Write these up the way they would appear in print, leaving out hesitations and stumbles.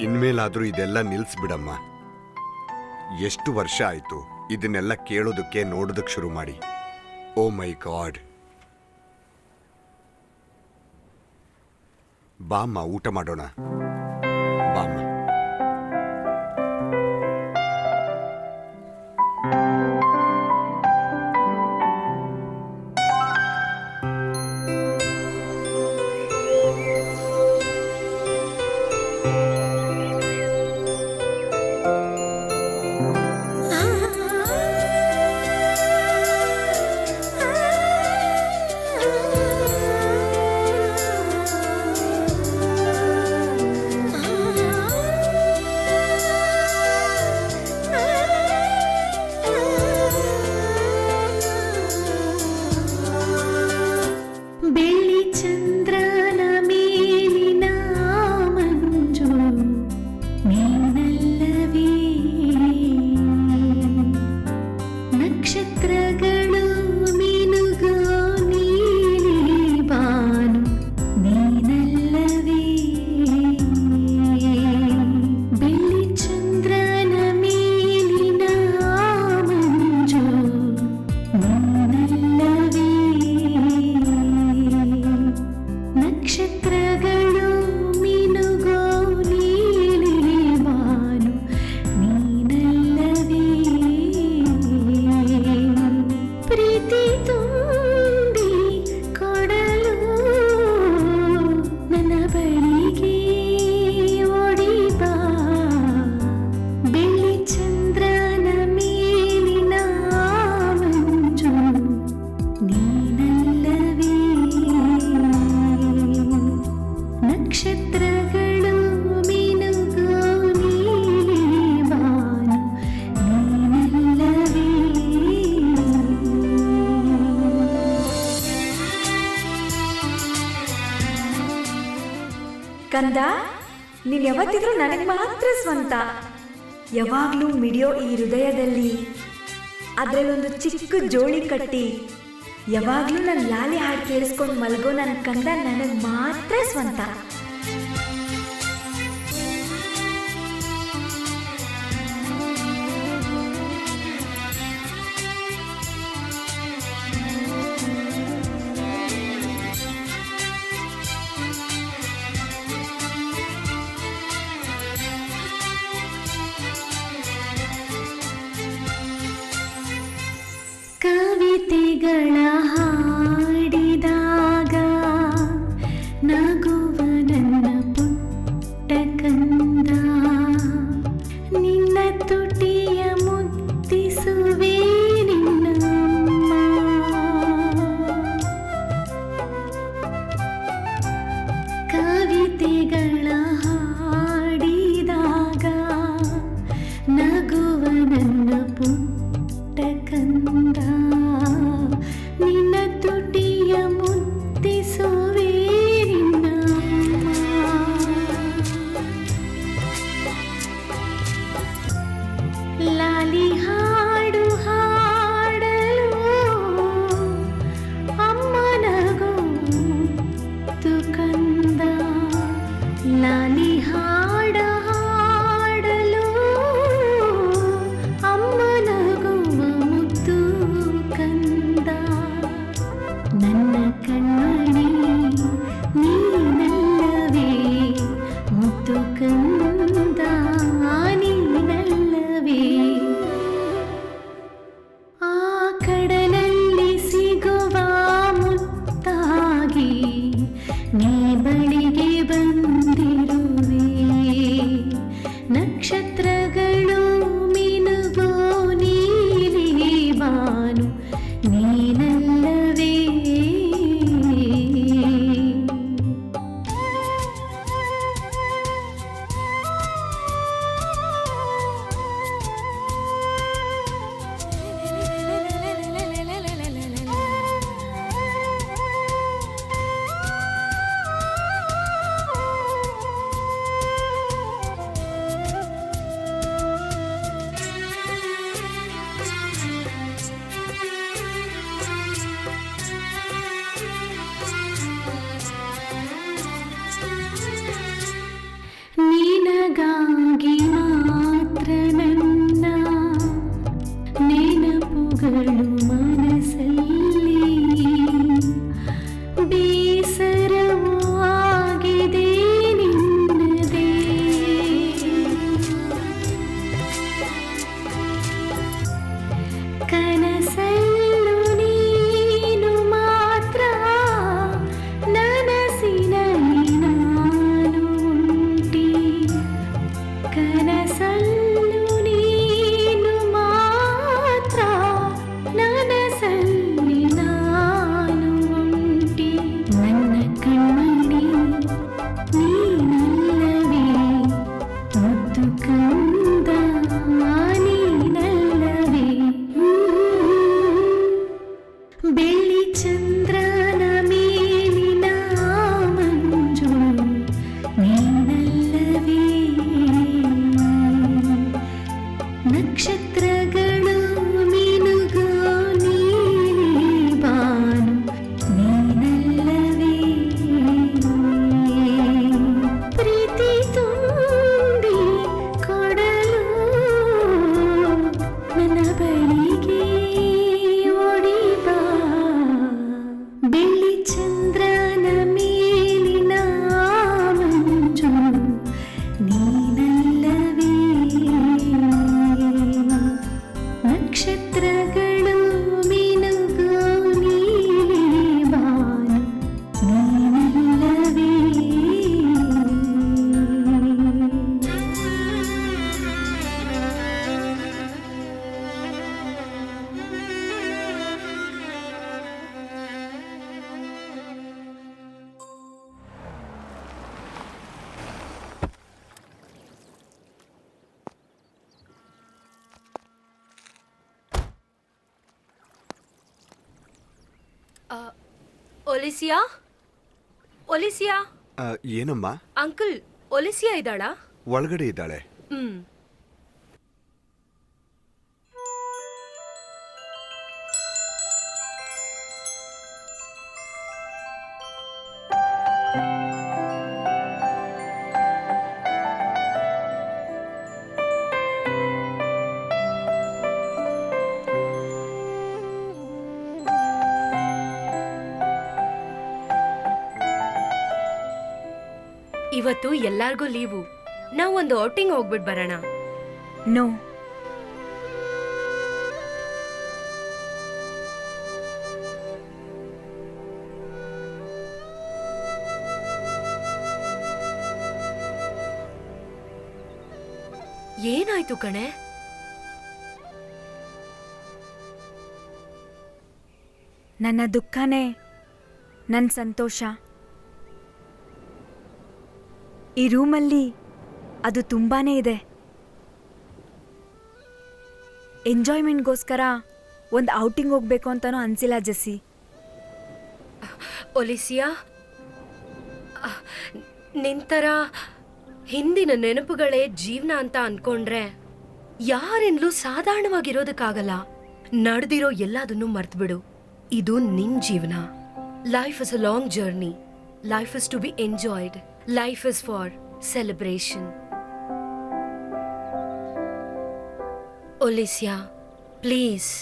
ಇನ್ಮೇಲಾದ್ರೂ ಇದೆಲ್ಲ ನಿಲ್ಸ್ಬಿಡಮ್ಮ. ಎಷ್ಟು ವರ್ಷ ಆಯ್ತು ಇದನ್ನೆಲ್ಲ ಕೇಳೋದಕ್ಕೆ ನೋಡೋದಕ್ಕೆ ಶುರು ಮಾಡಿ. ಓ ಮೈ ಗಾಡ್. ಬಾಮ್ಮ, ಊಟ ಮಾಡೋಣ. ಬಾಮ್ಮ. ಕಂದ, ನೀನು ಯಾವತ್ತಿದ್ರೂ ನನಗೆ ಮಾತ್ರ ಸ್ವಂತ. ಯಾವಾಗಲೂ ಮಿಡಿಯೋ ಈ ಹೃದಯದಲ್ಲಿ ಅದರಲ್ಲೊಂದು ಚಿಕ್ಕ ಜೋಳಿ ಕಟ್ಟಿ ಯಾವಾಗಲೂ ನನ್ನ ಲಾಲಿ ಹಾಡು ಕೇಳಿಸ್ಕೊಂಡು ಮಲ್ಗೋ ನನ್ನ ಕಂದ ನನಗೆ ಮಾತ್ರ ಸ್ವಂತ. ಕವಿತೆಗಳ ಹಾಡಿದಾಗ ನಗುವ ನನ್ನ ಪುಟ್ಟ ಕಂದ, ನಿನ್ನ ತುಟಿಯ ಮುತ್ತಿಸುವೆ ನಿನ್ನಮ್ಮ. ಕವಿತೆಗಳ ಹಾಡಿದಾಗ ನಗುವ ನನ್ನ ಪುಟ್ಟ ಕಂದ, ನಿನ್ನ ಬೆಳ್ಳಿ ಚಂದ್ರನ ಮೇಲಿನ ಮಂಜು ನೀನಲ್ಲವೇ, ನಕ್ಷತ್ರಗಳು ಮಿನುಗೋ ನೀಲಿ ಬಾನು ನೀನಲ್ಲವೇ, ಪ್ರೀತಿ ತುಂಬಿ ಕೊಡಲು ನನ್ನ ಬಳಿಗೆ ಓಡಿ ಬಾ, ಬೆಳ್ಳಿ ಚಂದ್ರನ ಮೇಲಿನ ಮಂಜು ನೀನಲ್ಲವೇ, ನಕ್ಷತ್ರಗಳು ಮಿನುಗೋ ನೀಲಿ ಬಾನು ನೀನಲ್ಲವೇ. ಒಲಿಸಿಯಾ, ಒಲಿಸಿಯಾ, ಏನಮ್ಮ? ಅಂಕಲ್ ಒಲಿಸಿಯಾ ಇದ್ದಾಳಾ? ಒಳಗಡೆ ಇದ್ದಾಳೆ. ಹ್ಮ್. ಇವತ್ತು ಎಲ್ಲಾರ್ಗೂ ಲೀವು. ನಾವು ಒಂದು ಔಟಿಂಗ್ ಹೋಗ್ಬಿಟ್ ಬರೋಣ. ನೋ, ಏನಾಯ್ತು ಕಣೆ? ನನ್ನ ದುಃಖನೇ ನನ್ನ ಸಂತೋಷ. ಈ ರೂಮಲ್ಲಿ ಅದು ತುಂಬಾನೇ ಇದೆ. ಎಂಜಾಯ್ಮೆಂಟ್ಗೋಸ್ಕರ ಒಂದು ಔಟಿಂಗ್ ಹೋಗ್ಬೇಕು ಅಂತನೂ ಅನ್ಸಿಲ್ಲ ಜೆಸ್ಸಿ. ಒಲಿಸಿಯಾ, ನಿಂತರ ಹಿಂದಿನ ನೆನಪುಗಳೇ ಜೀವನ ಅಂತ ಅನ್ಕೊಂಡ್ರೆ ಯಾರಿಂದಲೂ ಸಾಧಾರಣವಾಗಿರೋದಕ್ಕಾಗಲ್ಲ. ನಡೆದಿರೋ ಎಲ್ಲದನ್ನು ಮರ್ತ್ಬಿಡು. ಇದು ನಿನ್ ಜೀವನ. Life is a long journey. Life is to be enjoyed. Life is for celebration. Olesya, please.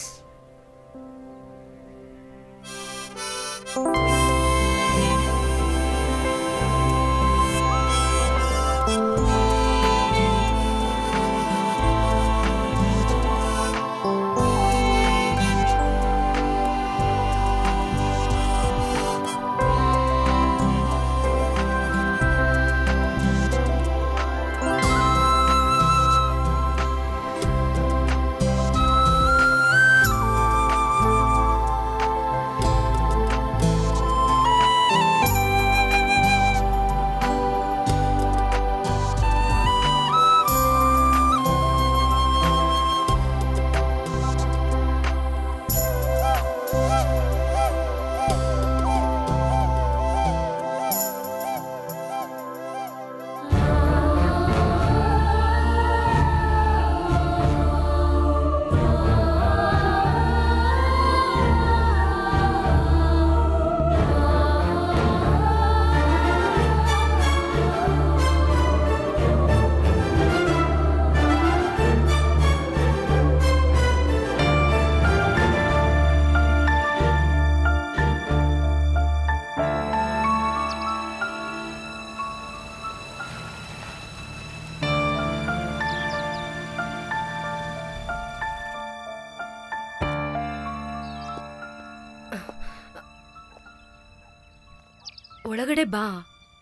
ಒಳಗಡೆ ಬಾ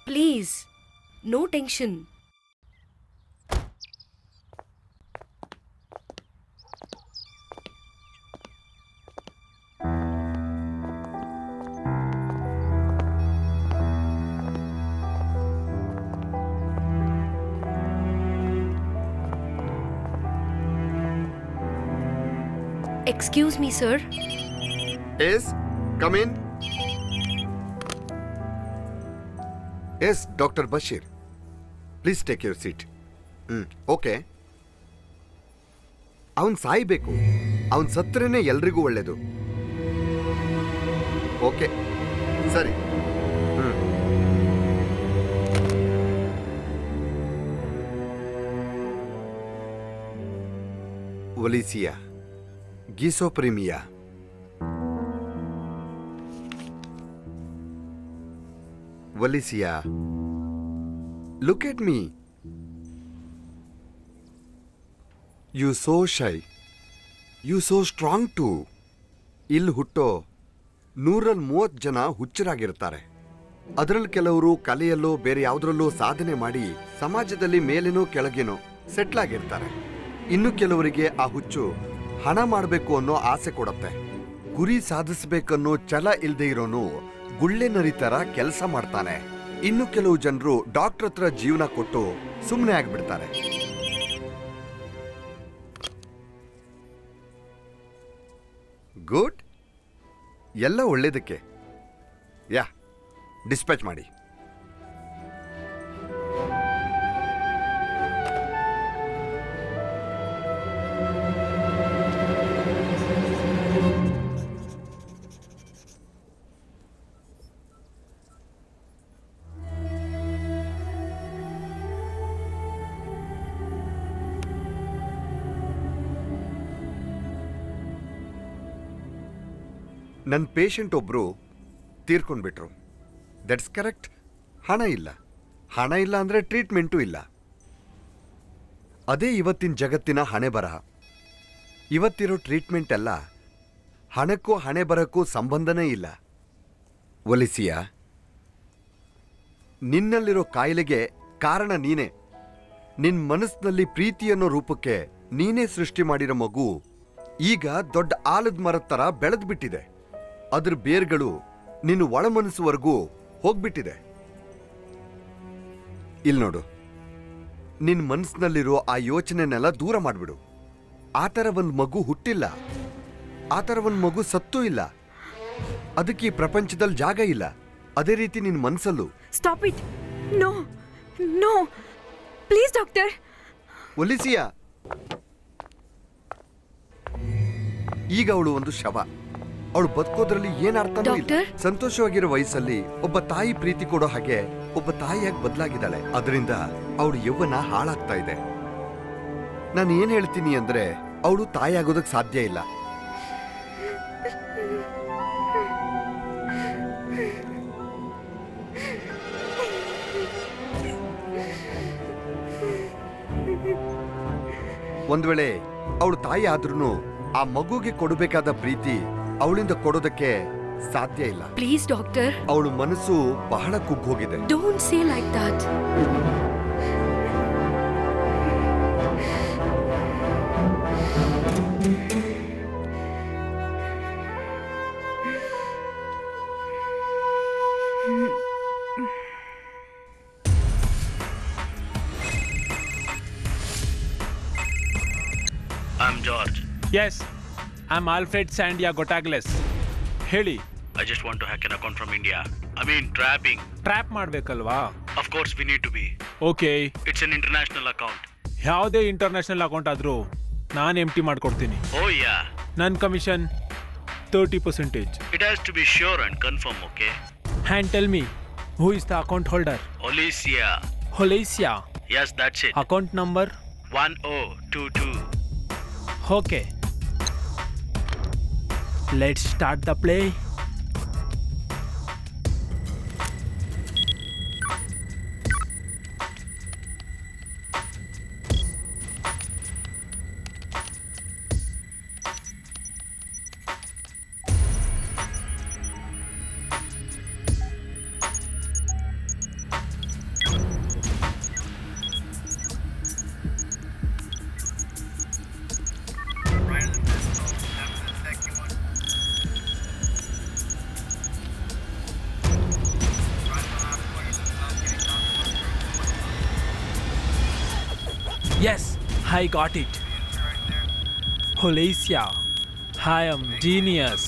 please. No tension. Excuse me, sir. Yes? Come in. Yes doctor Bashir, please take your seat. Okay. ಅವನ್ ಸಾಯ್ಬೇಕು. ಅವನ್ ಸತ್ರೇನೆ ಎಲ್ರಿಗೂ ಒಳ್ಳೇದು. Okay ಸರಿ. ಒಲಿಸಿಯಾ ಗೀಸೋಪ್ರಿಮಿಯಾ. ಒಲಿಸಿಯಾ, look at me. You so shy. You so strong too. ಇಲ್ಲಿ ಹುಟ್ಟೋ 130 ಜನ ಹುಚ್ಚರಾಗಿರ್ತಾರೆ. ಅದರಲ್ಲಿ ಕೆಲವರು ಕಲೆಯಲ್ಲೋ ಬೇರೆ ಯಾವುದರಲ್ಲೋ ಸಾಧನೆ ಮಾಡಿ ಸಮಾಜದಲ್ಲಿ ಮೇಲೇನೋ ಕೆಳಗೇನೋ ಸೆಟ್ಲ್ ಆಗಿರ್ತಾರೆ. ಇನ್ನು ಕೆಲವರಿಗೆ ಆ ಹುಚ್ಚು ಹಣ ಮಾಡಬೇಕು ಅನ್ನೋ ಆಸೆ ಕೊಡುತ್ತೆ. ಗುರಿ ಸಾಧಿಸಬೇಕನ್ನೋ ಛಲ ಇಲ್ಲದೆ ಇರೋನು ಗುಳ್ಳೆ ನರಿ ತರ ಕೆಲಸ ಮಾಡ್ತಾನೆ. ಇನ್ನು ಕೆಲವು ಜನರು ಡಾಕ್ಟರ್ ಹತ್ರ ಜೀವನ ಕೊಟ್ಟು ಸುಮ್ಮನೆ ಆಗ್ಬಿಡ್ತಾರೆ. ಗುಡ್, ಎಲ್ಲ ಒಳ್ಳೇದಕ್ಕೆ. ಯಾ, ಡಿಸ್ಪ್ಯಾಚ್ ಮಾಡಿ. ನನ್ನ ಪೇಷಂಟ್ ಒಬ್ರು ತೀರ್ಕೊಂಡ್ಬಿಟ್ರು. That's correct. ಹಣ ಇಲ್ಲ. ಹಣ ಇಲ್ಲ ಅಂದರೆ ಟ್ರೀಟ್ಮೆಂಟು ಇಲ್ಲ. ಅದೇ ಇವತ್ತಿನ ಜಗತ್ತಿನ ಹಣೆ ಬರಹ. ಇವತ್ತಿರೋ ಟ್ರೀಟ್ಮೆಂಟ್ ಎಲ್ಲ ಹಣಕ್ಕೂ ಹಣೆ ಬರಕ್ಕೂ ಸಂಬಂಧನೇ ಇಲ್ಲ. ಒಲಿಸಿಯಾ, ನಿನ್ನಲ್ಲಿರೋ ಕಾಯಿಲೆಗೆ ಕಾರಣ ನೀನೇ. ನಿನ್ನ ಮನಸ್ಸಿನಲ್ಲಿ ಪ್ರೀತಿ ಅನ್ನೋ ರೂಪಕ್ಕೆ ನೀನೇ ಸೃಷ್ಟಿ ಮಾಡಿರೋ ಮಗು ಈಗ ದೊಡ್ಡ ಆಲದ ಮರದ ಥರ ಬೆಳೆದ್ಬಿಟ್ಟಿದೆ. ಅದ್ರ ಬೇರ್ಗಳು ನಿನ್ನ ಒಳ ಮನಸ್ಸುವರೆಗೂ ಹೋಗ್ಬಿಟ್ಟಿದೆ. ಇಲ್ಲಿ ನೋಡು, ನಿನ್ನ ಮನಸ್ಸಿನಲ್ಲಿರೋ ಆ ಯೋಚನೆನೆಲ್ಲ ದೂರ ಮಾಡಿಬಿಡು. ಆ ಥರ ಒಂದು ಮಗು ಹುಟ್ಟಿಲ್ಲ. ಆ ಥರ ಒಂದು ಮಗು ಸತ್ತೂ ಇಲ್ಲ. ಅದಕ್ಕೆ ಈ ಪ್ರಪಂಚದಲ್ಲಿ ಜಾಗ ಇಲ್ಲ. ಅದೇ ರೀತಿ ನಿನ್ನ ಮನಸ್ಸಲ್ಲೂ. Stop it. No no please doctor. Olicia, ಈಗ ಅವಳು ಒಂದು ಶವ. ಅವಳು ಬದುಕೋದ್ರಲ್ಲಿ ಏನ್ ಅರ್ಥನೂ ಇಲ್ಲ. ಸಂತೋಷವಾಗಿರೋ ವಯಸ್ಸಲ್ಲಿ ಒಬ್ಬ ತಾಯಿ ಪ್ರೀತಿ ಕೊಡೋ ಹಾಗೆ ಒಬ್ಬ ತಾಯಿಯಾಗಿ ಬದಲಾಗಿದ್ದಾಳೆ. ಅದರಿಂದ ಅವಳು ಯೌವನ ಹಾಳಾಗ್ತಾ ಇದೆ. ನಾನು ಏನ್ ಹೇಳ್ತೀನಿ ಅಂದ್ರೆ, ಅವಳು ತಾಯಿ ಆಗೋದಕ್ಕೆ ಸಾಧ್ಯ ಇಲ್ಲ. ಒಂದ್ ವೇಳೆ ಅವಳು ತಾಯಿ ಆದ್ರೂ ಆ ಮಗುಗೆ ಕೊಡಬೇಕಾದ ಪ್ರೀತಿ ಅವಳಿಂದ ಕೊಡೋದಕ್ಕೆ ಸಾಧ್ಯ ಇಲ್ಲ. Please doctor. ಅವಳು ಮನಸ್ಸು ಬಹಳ ಕುಗ್ಗೋಗಿದೆ. Don't say like that. I'm George. Yes, I'm Alfred Santiago Tagle. ಹೇಳಿ. I just want to hack an account from India. I mean, trapping. Trap ಮಾಡಬೇಕಲ್ವಾ? Of course, we need to be. Okay. It's an international account. ಯಾವುದೇ international account ಆದರೂ ನಾನು empty ಮಾಡ್ಕೊಡ್ತೀನಿ. Oh, yeah. ನನ್ನ commission 30%. It has to be sure and confirm, okay? And tell me, who is the account holder? Olicia. Holicia. Yes, that's it. Account number? 1022. Okay. Let's start the play. Yes, I got it. Holicia, I am genius.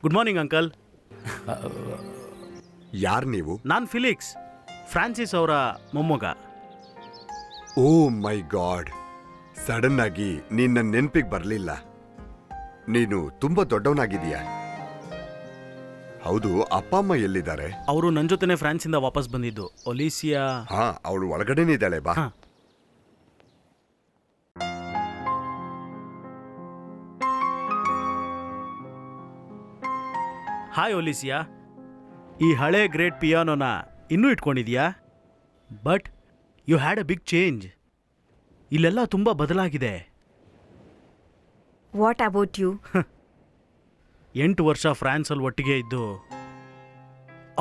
Good morning uncle. ಯಾರು ನೀವು? ನಾನು Felix, Francis ಅವರ ಮೊಮ್ಮಗ. ಓ ಮೈ god, sudden ಆಗಿ ನೀನ್ ನನ್ನ ನೆನ್ಪಿಗೆ ಬರಲಿಲ್ಲ. ನೀನು ತುಂಬಾ ದೊಡ್ಡವನಾಗಿದೀಯ. ಹೌದು, ಅಪ್ಪ ಅಮ್ಮ ಎಲ್ಲಿದ್ದಾರೆ? ಅವರು ನನ್ನ ಜೊತೆನೆ ಫ್ರಾನ್ಸಿಂದ ವಾಪಸ್ ಬಂದಿದ್ದು. ಒಲಿಸಿಯಾ. ಹಾ, ಅವಳು ಒಳಗಡೆನೇ ಇದ್ದಾಳೆ, ಬಾ. ಹಾ. ಹಾಯ್ ಒಲಿಸಿಯಾ, ಈ ಹಳೆ ಗ್ರೇಟ್ ಪಿಯಾನೋನ ಇನ್ನೂ ಇಟ್ಕೊಂಡಿದ್ಯಾ? But you had a big change. ಇಲ್ಲೆಲ್ಲ ತುಂಬ ಬದಲಾಗಿದೆ. What about you? 8 ವರ್ಷ ಫ್ರಾನ್ಸಲ್ಲಿ ಒಟ್ಟಿಗೆ ಇದ್ದು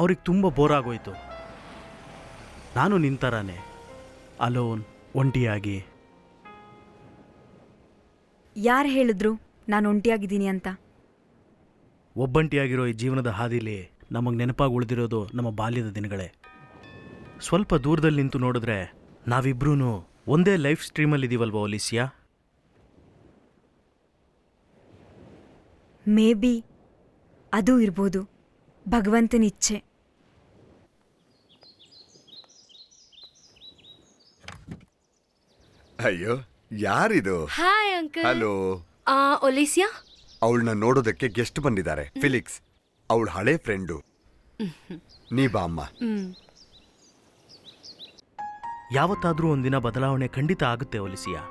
ಅವ್ರಿಗೆ ತುಂಬ ಬೋರ್ ಆಗೋಯ್ತು. ನಾನು ನಿಂತರಾನೆ, ಅಲೋನ್, ಒಂಟಿಯಾಗಿ. ಯಾರು ಹೇಳಿದ್ರು ನಾನು ಒಂಟಿಯಾಗಿದ್ದೀನಿ ಅಂತ? ಒಬ್ಬಂಟಿಯಾಗಿರೋ ಈ ಜೀವನದ ಹಾದಿಲಿ ನಮಗೆ ನೆನಪಾಗಿ ಉಳಿದಿರೋದು ನಮ್ಮ ಬಾಲ್ಯದ ದಿನಗಳೇ. ಸ್ವಲ್ಪ ದೂರದಲ್ಲಿ ನಿಂತು ನೋಡಿದ್ರೆ ನಾವಿಬ್ರೂ ಒಂದೇ ಲೈಫ್ ಸ್ಟ್ರೀಮಲ್ಲಿದ್ದೀವಲ್ವ ಒಲಿಸಿಯಾ? ಮೇ ಬಿ ಅದು ಇರ್ಬೋದು, ಭಗವಂತನ ಇಚ್ಛೆ. ಅಯ್ಯೋ, ಯಾರಿದು? Hi uncle. ಹಲೋ. ಒಲಿಸಿಯಾ? ಅವಳನ್ನ ನೋಡೋದಕ್ಕೆ ಗೆಸ್ಟ್ ಬಂದಿದ್ದಾರೆ. ಫಿಲಿಕ್ಸ್, ಅವಳ ಹಳೆ ಫ್ರೆಂಡು. ನೀ ಬಾ ಅಮ್ಮ. ಯಾವತ್ತಾದರೂ ಒಂದಿನ ಬದಲಾವಣೆ ಖಂಡಿತ ಆಗುತ್ತೆ Olicia.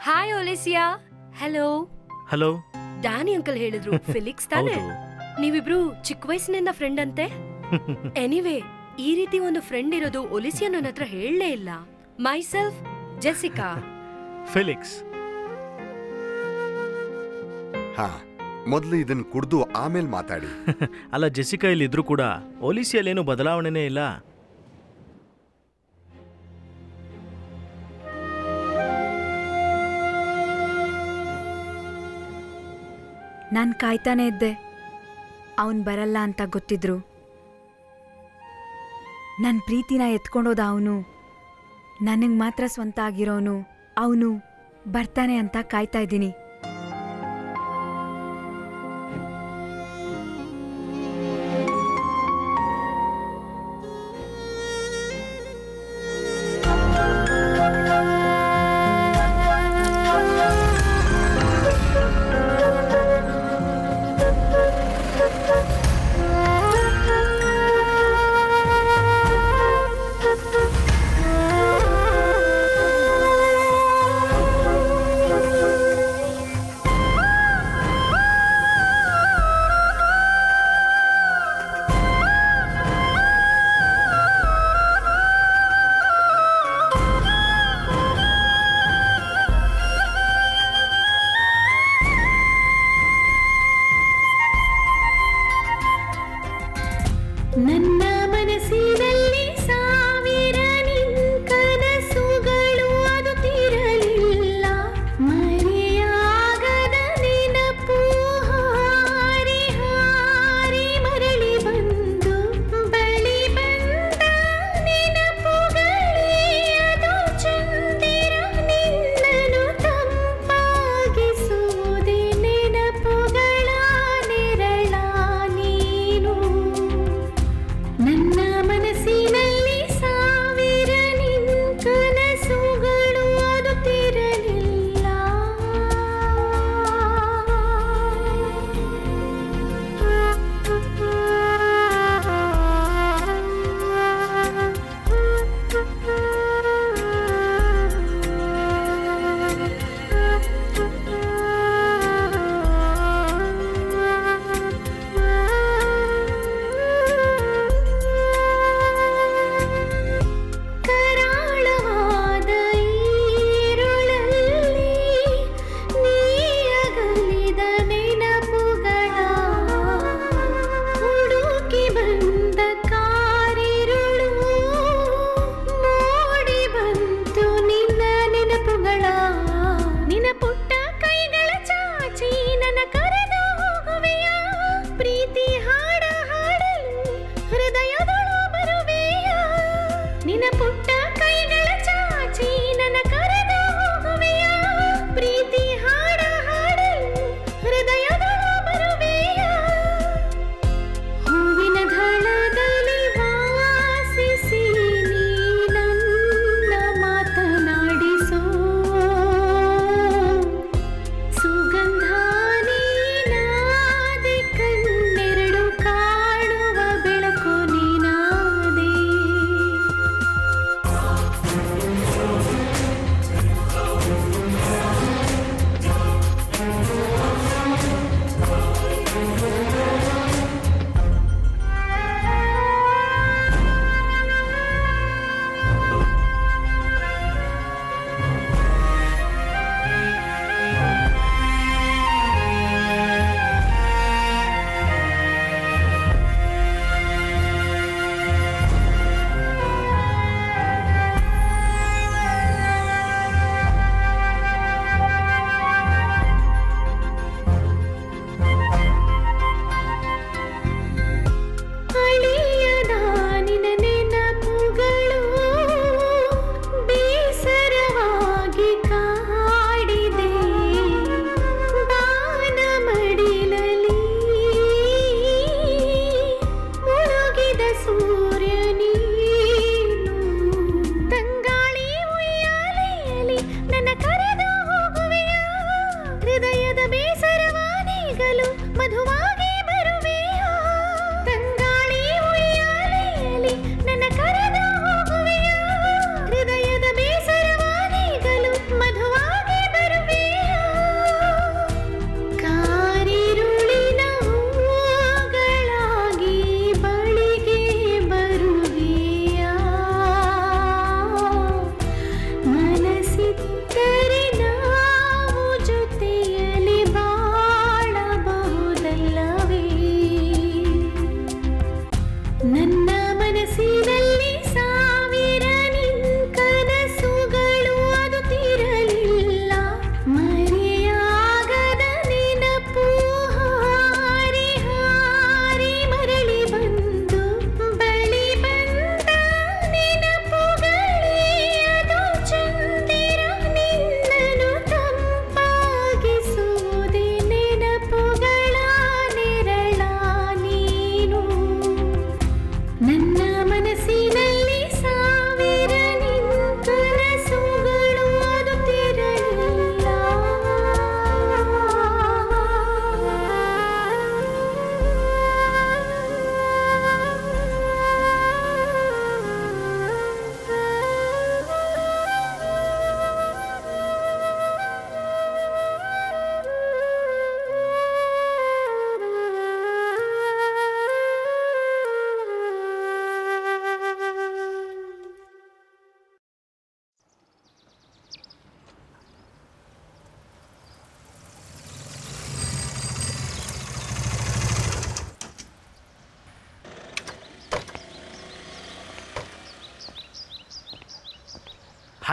Hi Olicia. Hello. Hello. Danny uncle ಹೇಳಿದ್ರು ಫಿಲಿಕ್ಸ್ ತಾನೆ? ಹೌದು. ನೀವಿಬ್ರು ಚಿಕ್ಕ ವಯಸ್ಸಿನಿಂದ ಫ್ರೆಂಡ್ ಅಂತೆ. ಎನಿವೇ, ಈ ರೀತಿ ಒಂದು ಫ್ರೆಂಡ್ ಇರೋದು ಒಲಿಸಿಯಾ ನನ್ನ ಹತ್ರ ಹೇಳಲೇ ಇಲ್ಲ. My self Jessica. ಫೆಲಿಕ್ಸ್. ಹಾ, ಮೊದಲು ಇದನ್ನ ಕುಡ್ದು ಆಮೇಲೆ ಮಾತಾಡಿ. ಅಲ್ಲ, ಜೆಸಿಕಾ ಇಲ್ಲಿದ್ರು ಕೂಡ ಒಲಿಸಿಯಲ್ಲೇನು ಬದಲಾವಣೆನೇ ಇಲ್ಲ. ನಾನು ಕಾಯ್ತಾನೆ ಇದ್ದೆ, ಅವನು ಬರಲ್ಲ ಅಂತ ಗೊತ್ತಿದ್ರು. ನನ್ನ ಪ್ರೀತಿನ ಎತ್ಕೊಂಡೋದ ಅವನು, ನನಗೆ ಮಾತ್ರ ಸ್ವಂತ ಆಗಿರೋನು, ಅವನು ಬರ್ತಾನೆ ಅಂತ ಕಾಯ್ತಾ ಇದ್ದೀನಿ.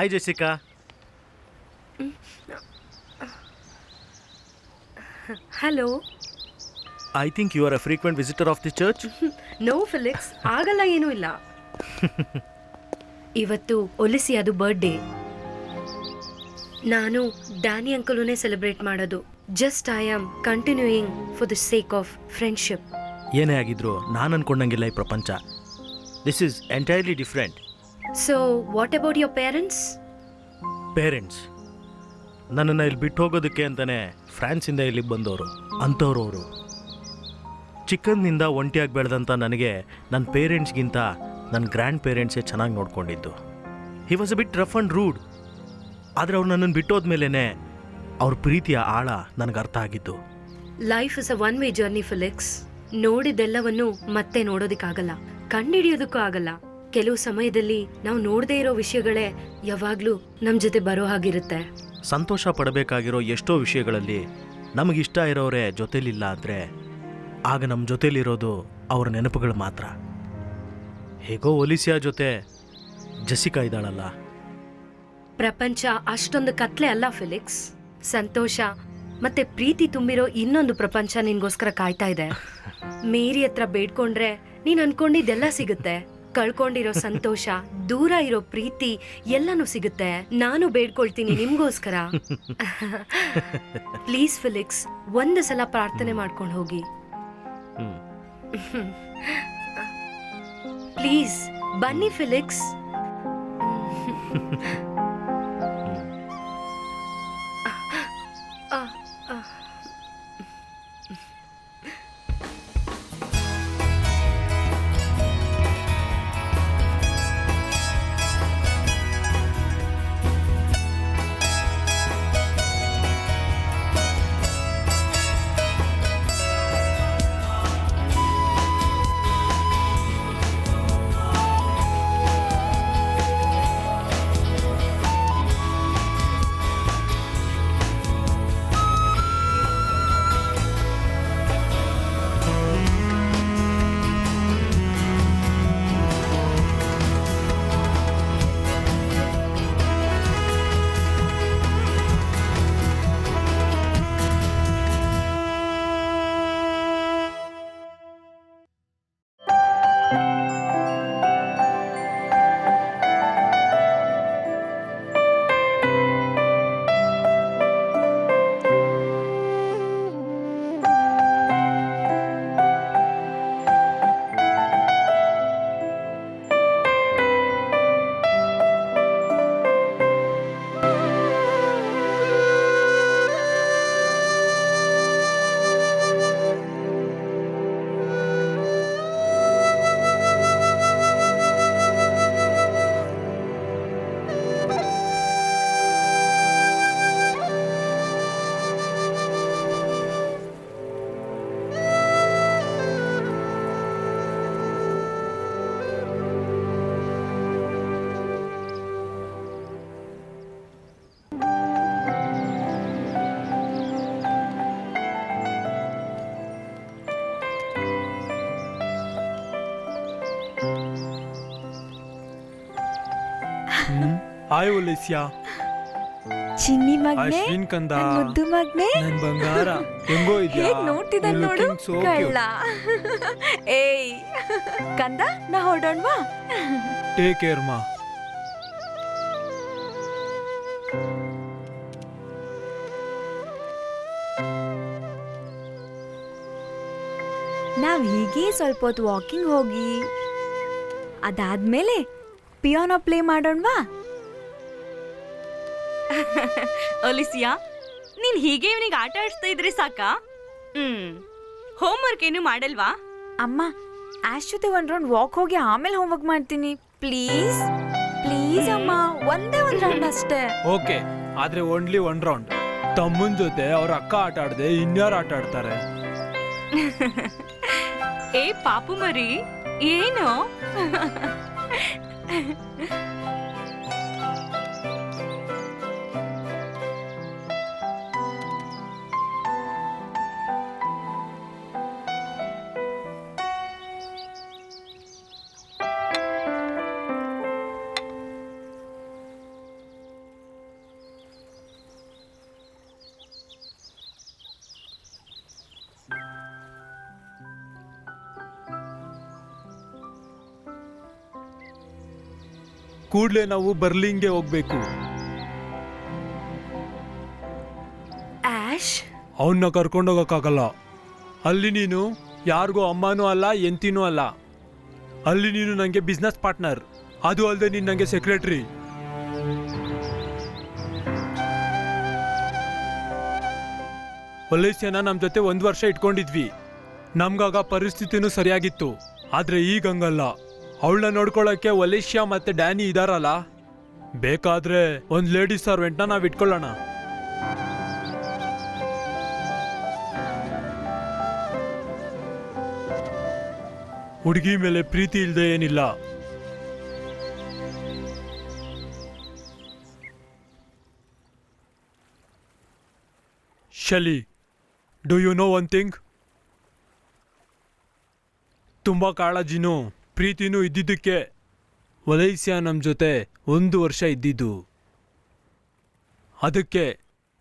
Hi Jessica. Hello. I think you are a frequent visitor of the church. No Felix, ಆಗಲ್ಲ, ಏನೂ ಇಲ್ಲ. ಇವತ್ತು ಒಲಿಸಿಯಾದು ಬರ್ಡೇ. ನಾನು ಡ್ಯಾನಿ ಅಂಕಲೂನೇ ಸೆಲೆಬ್ರೇಟ್ ಮಾಡೋದು. Just I am continuing for the sake of friendship. ಏನೇ ಆಗಿದ್ರು ನಾನು ಅನ್ಕೊಂಡಂಗಿಲ್ಲ ಈ ಪ್ರಪಂಚ. This is entirely different. So what about your parents? Parents ನನ್ನನ್ನು ಇಲ್ಲಿ ಬಿಟ್ಟು ಹೋಗೋದಕ್ಕೆ ಅಂತಲೇ ಫ್ರಾನ್ಸಿಂದ ಇಲ್ಲಿಗೆ ಬಂದವರು. ಅಂಥವ್ರು ಅವರು. ಚಿಕ್ಕಂದಿನಿಂದ ಒಂಟಿಯಾಗಿ ಬೆಳೆದಂಥ ನನಗೆ ನನ್ನ ಪೇರೆಂಟ್ಸ್ಗಿಂತ ನನ್ನ ಗ್ರ್ಯಾಂಡ್ ಪೇರೆಂಟ್ಸೇ ಚೆನ್ನಾಗಿ ನೋಡ್ಕೊಂಡಿದ್ದು. He was a bit rough and rude. ಆದರೆ ಅವ್ರು ನನ್ನನ್ನು ಬಿಟ್ಟೋದ್ಮೇಲೆ ಅವ್ರ ಪ್ರೀತಿಯ ಆಳ ನನಗೆ ಅರ್ಥ ಆಗಿದ್ದು. Life is a one way journey Felix. ನೋಡಿದ್ದೆಲ್ಲವನ್ನು ಮತ್ತೆ ನೋಡೋದಕ್ಕಾಗಲ್ಲ, ಕಂಡುಹಿಡಿಯೋದಕ್ಕೂ ಆಗಲ್ಲ. ಕೆಲವು ಸಮಯದಲ್ಲಿ ನಾವು ನೋಡದೇ ಇರೋ ವಿಷಯಗಳೇ ಯಾವಾಗಲೂ ನಮ್ಮ ಜೊತೆ ಬರೋ ಹಾಗಿರುತ್ತೆ. ಸಂತೋಷ ಪಡಬೇಕಾಗಿರೋ ಎಷ್ಟೋ ವಿಷಯಗಳಲ್ಲಿ ನಮಗಿಷ್ಟ ಇರೋರೇ ಜೊತೆಲಿಲ್ಲ ಅಂದರೆ ಆಗ ನಮ್ಮ ಜೊತೆಲಿರೋದು ಅವ್ರ ನೆನಪುಗಳು ಮಾತ್ರ. ಹೇಗೋ ಒಲಿಸಿಯಾ ಜೊತೆ ಜೆಸಿಕಾ ಇದ್ದಾಳಲ್ಲ. ಪ್ರಪಂಚ ಅಷ್ಟೊಂದು ಕತ್ಲೆ ಅಲ್ಲ ಫಿಲಿಕ್ಸ್. ಸಂತೋಷ ಮತ್ತೆ ಪ್ರೀತಿ ತುಂಬಿರೋ ಇನ್ನೊಂದು ಪ್ರಪಂಚ ನಿನ್ಗೋಸ್ಕರ ಕಾಯ್ತಾ ಇದೆ. ಮೇರಿ ಹತ್ರ ಬೇಡ್ಕೊಂಡ್ರೆ ನೀನ್ ಅನ್ಕೊಂಡಿದ್ದೆಲ್ಲ ಸಿಗುತ್ತೆ. ಕಳ್ಕೊಂಡಿರೋ ಸಂತೋಷ, ದೂರ ಇರೋ ಪ್ರೀತಿ ಎಲ್ಲನೂ ಸಿಗುತ್ತೆ. ನಾನು ಬೇಡ್ಕೊಳ್ತೀನಿ ನಿಮ್ಗೋಸ್ಕರ. ಪ್ಲೀಸ್ ಫಿಲಿಕ್ಸ್, ಒಂದು ಸಲ ಪ್ರಾರ್ಥನೆ ಮಾಡ್ಕೊಂಡು ಹೋಗಿ. ಪ್ಲೀಸ್ ಬನ್ನಿ ಫಿಲಿಕ್ಸ್. ಹಾಯ್ ಒಲಿಸಿಯಾ. ಚಿನ್ನಿ ಮಗ್ನೆ, ಅಶ್ವಿನ್ ಕಂದ, ನನ್ ಮುದ್ದು ಮಗ್ನೆ, ನನ್ ಬಂಗಾರ, ಹೆಂಗೋ ಇದ್ಯಾ? ಹೇಗ್ ನೋಡ್ತಿದ್ದಾನೆ You're ನೋಡು, looking so ಕಳ್ಳ. ಏಯ್ ಕಂದ, ನಾ ಹೊರಡೋಣ್ವಾ? ಟೇಕ್ ಕೇರ್ ಮಾ. ನಾವ್ ಹೀಗೆ ಸ್ವಲ್ಪ ಹೊತ್ತು ವಾಕಿಂಗ್ ಹೋಗಿ ಅದಾದ್ಮೇಲೆ ಪಿಯಾನೋ ಪ್ಲೇ ಮಾಡೋಣವಾ? ಒಲಿಸಿಯಾ, ನೀನ್ ಹೀಗೆ ಇವನಿಗೆ ಆಟ ಆಡಿಸ್ತಾ ಇದ್ರೆ ಸಾಕಾ? ಹೋಮ್ವರ್ಕ್ ಏನು ಮಾಡಲ್ವಾ? ಅಮ್ಮ, ಆಶ್ ಜೊತೆ ಒಂದ್ ರೌಂಡ್ ವಾಕ್ ಹೋಗಿ ಆಮೇಲೆ ಹೋಮ್ವರ್ಕ್ ಮಾಡ್ತೀನಿ. ಪ್ಲೀಸ್ ಪ್ಲೀಸ್ ಅಮ್ಮ, ಒಂದೇ ಒಂದ್ ರೌಂಡ್ ಅಷ್ಟೇ. ಓಕೆ, ಆದ್ರೆ ಓನ್ಲಿ ಒನ್ ರೌಂಡ್. ತಮ್ಮನ್ ಜೊತೆ ಅವ್ರ ಅಕ್ಕ ಆಟ ಆಡದೆ ಇನ್ಯಾರು ಆಟ ಆಡ್ತಾರೆ? ಏ ಪಾಪು ಮರಿ, ಏನು? ಕೂಡಲೇ ನಾವು ಬರ್ಲಿಂಗ್ಗೆ ಹೋಗ್ಬೇಕು. ಆಶ್, ಅವನ್ನ ಕರ್ಕೊಂಡೋಗಕ್ಕಾಗಲ್ಲ. ಅಲ್ಲಿ ನೀನು ಯಾರಿಗೂ ಅಮ್ಮನೂ ಅಲ್ಲ, ಎಂತಿನೂ ಅಲ್ಲ. ಅಲ್ಲಿ ನೀನು ನನಗೆ ಬಿಸ್ನೆಸ್ ಪಾರ್ಟ್ನರ್, ಅದು ಅಲ್ಲದೆ ನೀನು ನನಗೆ ಸೆಕ್ರೆಟರಿ. ಒಲೈಸಿಯಾನ ನಮ್ಮ ಜೊತೆ 1 ವರ್ಷ ಇಟ್ಕೊಂಡಿದ್ವಿ. ನಮ್ಗಾಗ ಪರಿಸ್ಥಿತಿನೂ ಸರಿಯಾಗಿತ್ತು. ಆದ್ರೆ ಈಗ ಹಂಗಲ್ಲ. ಅವಳನ್ನ ನೋಡ್ಕೊಳ್ಳೋಕ್ಕೆ ಒಲೈಸಿಯಾ ಮತ್ತೆ ಡ್ಯಾನಿ ಇದಾರಲ್ಲ, ಬೇಕಾದ್ರೆ ಒಂದು ಲೇಡಿ ಸರ್ವೆಂಟ್ನ ನಾವು ಇಟ್ಕೊಳ್ಳೋಣ. ಹುಡುಗಿ ಮೇಲೆ ಪ್ರೀತಿ ಇಲ್ಲದೆ ಏನಿಲ್ಲ. Shelly, do you know one thing? ತುಂಬ ಕಾಳಜಿನೂ ಪ್ರೀತಿನೂ ಇದ್ದಿದ್ದಕ್ಕೆ ಒಲೈಸಿಯಾ ನಮ್ಮ ಜೊತೆ 1 ವರ್ಷ ಇದ್ದಿದ್ದು. ಅದಕ್ಕೆ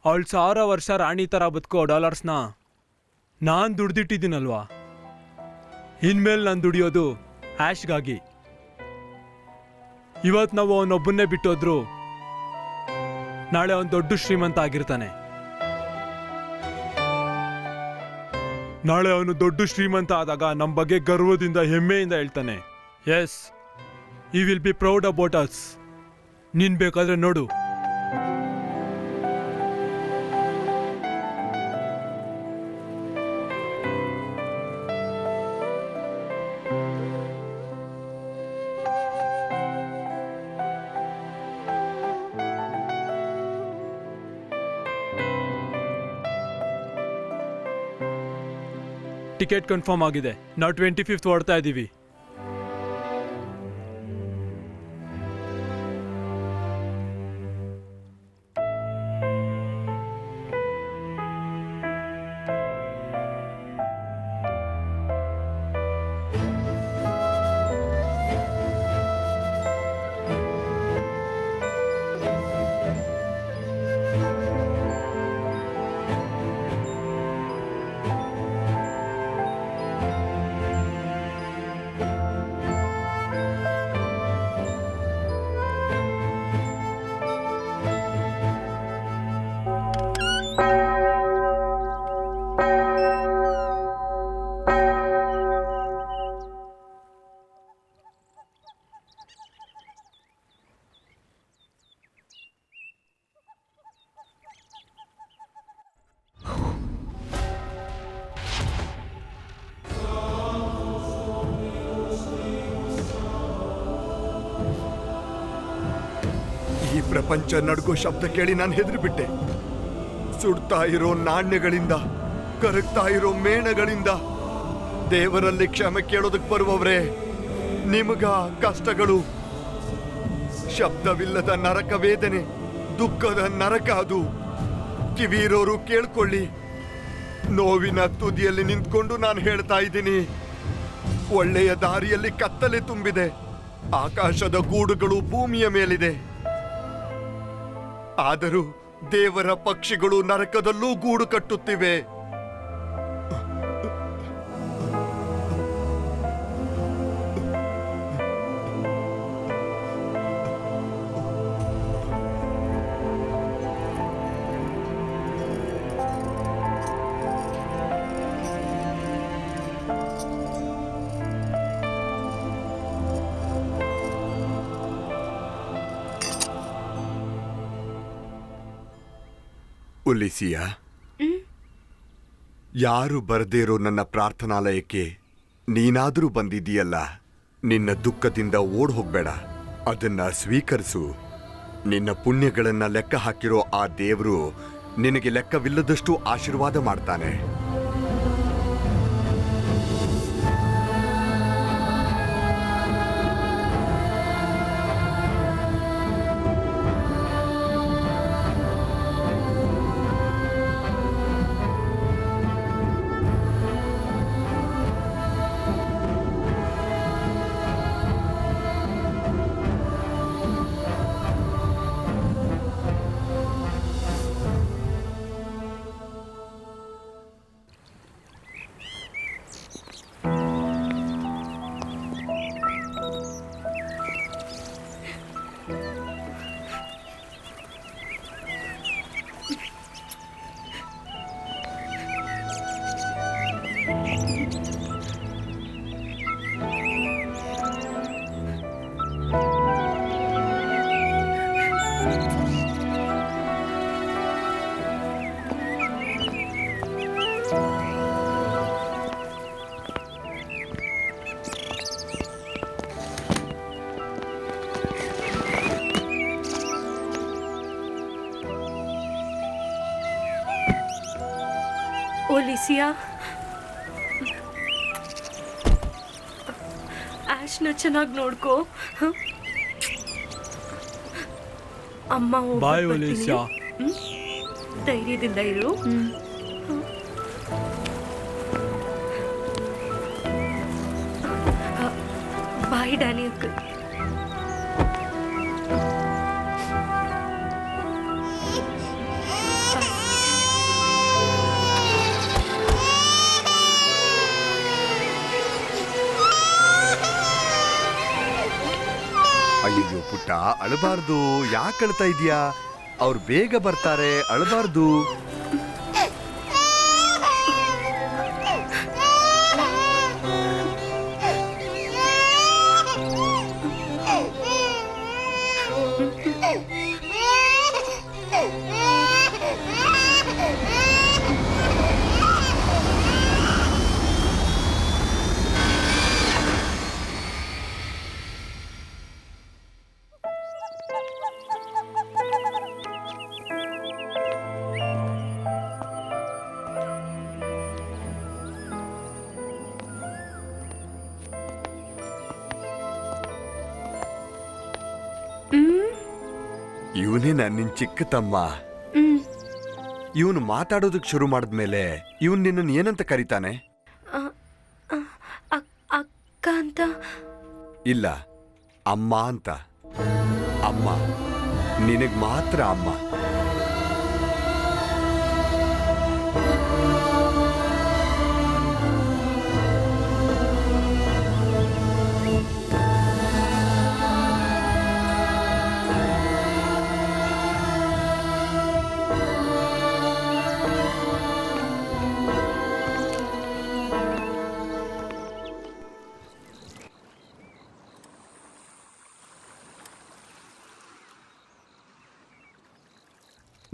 ಅವಳು 1000 ವರ್ಷ ರಾಣಿ ಥರ ಬದುಕೋ ಡಾಲರ್ಸ್ನ ನಾನು ದುಡ್ದಿಟ್ಟಿದ್ದೀನಲ್ವಾ. ಇನ್ಮೇಲೆ ನಾನು ದುಡಿಯೋದು ಆಶ್ಗಾಗಿ. ಇವತ್ತು ನಾವು ಅವನೊಬ್ಬನ್ನೇ ಬಿಟ್ಟೋದ್ರು ನಾಳೆ ಅವನು ದೊಡ್ಡ ಶ್ರೀಮಂತ ಆಗಿರ್ತಾನೆ. ನಾಳೆ ಅವನು ದೊಡ್ಡ ಶ್ರೀಮಂತ ಆದಾಗ ನಮ್ಮ ಬಗ್ಗೆ ಗರ್ವದಿಂದ ಹೆಮ್ಮೆಯಿಂದ ಹೇಳ್ತಾನೆ, ಎಸ್, ಈ will be proud about us. ನೀನ್ ಬೇಕಾದ್ರೆ ನೋಡು. ಟಿಕೆಟ್ ಕನ್ಫರ್ಮ್ ಆಗಿದೆ. ನಾವು 25th ಹೊಡ್ತಾ ಇದ್ದೀವಿ. ಈ ಪ್ರಪಂಚ ನಡುಗೋ ಶಬ್ದ ಕೇಳಿ ನಾನು ಹೆದರಿಬಿಟ್ಟೆ. ಸುಡ್ತಾ ಇರೋ ನಾಣ್ಯಗಳಿಂದ, ಕರಗ್ತಾ ಇರೋ ಮೇಣಗಳಿಂದ ದೇವರಲ್ಲಿ ಕ್ಷಮೆ ಕೇಳೋದಕ್ಕೆ ಬರುವವರೇ, ನಿಮಗ ಕಷ್ಟಗಳು. ಶಬ್ದವಿಲ್ಲದ ನರಕ ವೇದನೆ, ದುಃಖದ ನರಕ ಅದು. ಕಿವಿರೋರು ಕೇಳ್ಕೊಳ್ಳಿ. ನೋವಿನ ತುದಿಯಲ್ಲಿ ನಿಂತ್ಕೊಂಡು ನಾನು ಹೇಳ್ತಾ ಇದ್ದೀನಿ, ಒಳ್ಳೆಯ ದಾರಿಯಲ್ಲಿ ಕತ್ತಲೆ ತುಂಬಿದೆ. ಆಕಾಶದ ಗೂಡುಗಳು ಭೂಮಿಯ ಮೇಲಿದೆ. ಆದರೂ ದೇವರ ಪಕ್ಷಿಗಳು ನರಕದಲ್ಲೂ ಗೂಡು ಕಟ್ಟುತ್ತಿವೆ. ಒಲಿಸಿಯಾ, ಯಾರು ಬರದೇ ಇರೋ ನನ್ನ ಪ್ರಾರ್ಥನಾಲಯಕ್ಕೆ ನೀನಾದರೂ ಬಂದಿದ್ದೀಯಲ್ಲ, ನಿನ್ನ ದುಃಖದಿಂದ ಓಡ್ ಹೋಗ್ಬೇಡ, ಅದನ್ನ ಸ್ವೀಕರಿಸು. ನಿನ್ನ ಪುಣ್ಯಗಳನ್ನ ಲೆಕ್ಕ ಹಾಕಿರೋ ಆ ದೇವರು ನಿನಗೆ ಲೆಕ್ಕವಿಲ್ಲದಷ್ಟು ಆಶೀರ್ವಾದ ಮಾಡ್ತಾನೆ. ಒಲಿಸಿಯಾ, ಆಶ್ನ ಚೆನ್ನಾಗಿ ನೋಡ್ಕೋ. ಹ? ಅಮ್ಮ ಹೋಗ್ಬಿಟ್ ಬಾಯ್ ಬರ್ತೀನಿ. ಒಲಿಸಿಯಾ. ಧೈರ್ಯದಿಂದ ಇರು. ಬಾಯ್ ಡ್ಯಾನಿ ಅಂಕಲ್. ಅಯ್ಯೋ ಪುಟ್ಟ, ಅಳಬಾರ್ದು. ಯಾಕೆ ಅಳ್ತಾ ಇದೀಯಾ? ಅವ್ರು ಬೇಗ ಬರ್ತಾರೆ, ಅಳಬಾರ್ದು. ಇವನೇ ನಿನ್ ಚಿಕ್ಕ ತಮ್ಮ. ಇವನು ಮಾತಾಡೋದಕ್ ಶುರು ಮಾಡಿದ್ಮೇಲೆ ಇವನ್ ನಿನ್ನ ಏನಂತ ಕರೀತಾನೆ? ಅಕ್ಕ ಅಂತ. ಇಲ್ಲ, ಅಮ್ಮ ಅಂತ. ಅಮ್ಮ, ನಿನಗ್ ಮಾತ್ರ ಅಮ್ಮ.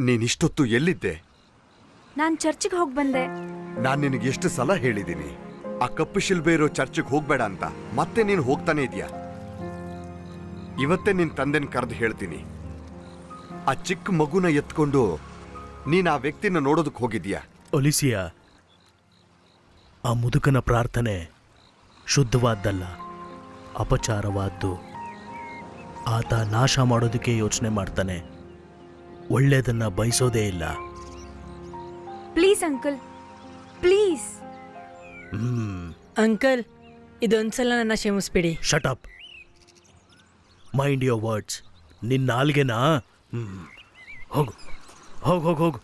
ನೀನಿಷ್ಟೊತ್ತು ಎಲ್ಲಿದ್ದೆ? ನಾನ್ ಚರ್ಚಿಗೆ ಹೋಗಿ ಬಂದೆ. ನಾನ್ ನಿನಗೆ ಎಷ್ಟು ಸಲ ಹೇಳಿದ್ದೀನಿ ಆ ಕಪ್ಪು ಶಿಲ್ಬೆ ಇರೋ ಚರ್ಚಿಗೆ ಹೋಗ್ಬೇಡ ಅಂತ. ಮತ್ತೆ ನೀನು ಹೋಗ್ತಾನೆ ಇದೀಯ. ಇವತ್ತೇ ನಿನ್ ತಂದೆನ ಕರೆದು ಹೇಳ್ತೀನಿ. ಆ ಚಿಕ್ಕ ಮಗುನ ಎತ್ಕೊಂಡು ನೀನ್ ಆ ವ್ಯಕ್ತಿನ ನೋಡೋದಕ್ಕೆ ಹೋಗಿದ್ಯಾ? ಒಲಿಸಿಯಾ, ಆ ಮುದುಕನ ಪ್ರಾರ್ಥನೆ ಶುದ್ಧವಾದ್ದಲ್ಲ, ಅಪಚಾರವಾದ್ದು. ಆತ ನಾಶ ಮಾಡೋದಕ್ಕೆ ಯೋಚನೆ ಮಾಡ್ತಾನೆ, ಒಳ್ಳೆಯದನ್ನ ಬಯಸೋದೇ ಇಲ್ಲ. Please uncle, please. ಅಂಕಲ್, ಇದೊಂದ್ಸಲ ನನ್ನ ಕ್ಷಮಿಸ್ಬಿಡಿ. Shut up. Mind your words. ನಿನ್ನ ನಾಲ್ಗೆನಾ? ಹೋಗು ಹೋಗು ಹೋಗು ಹೋಗು.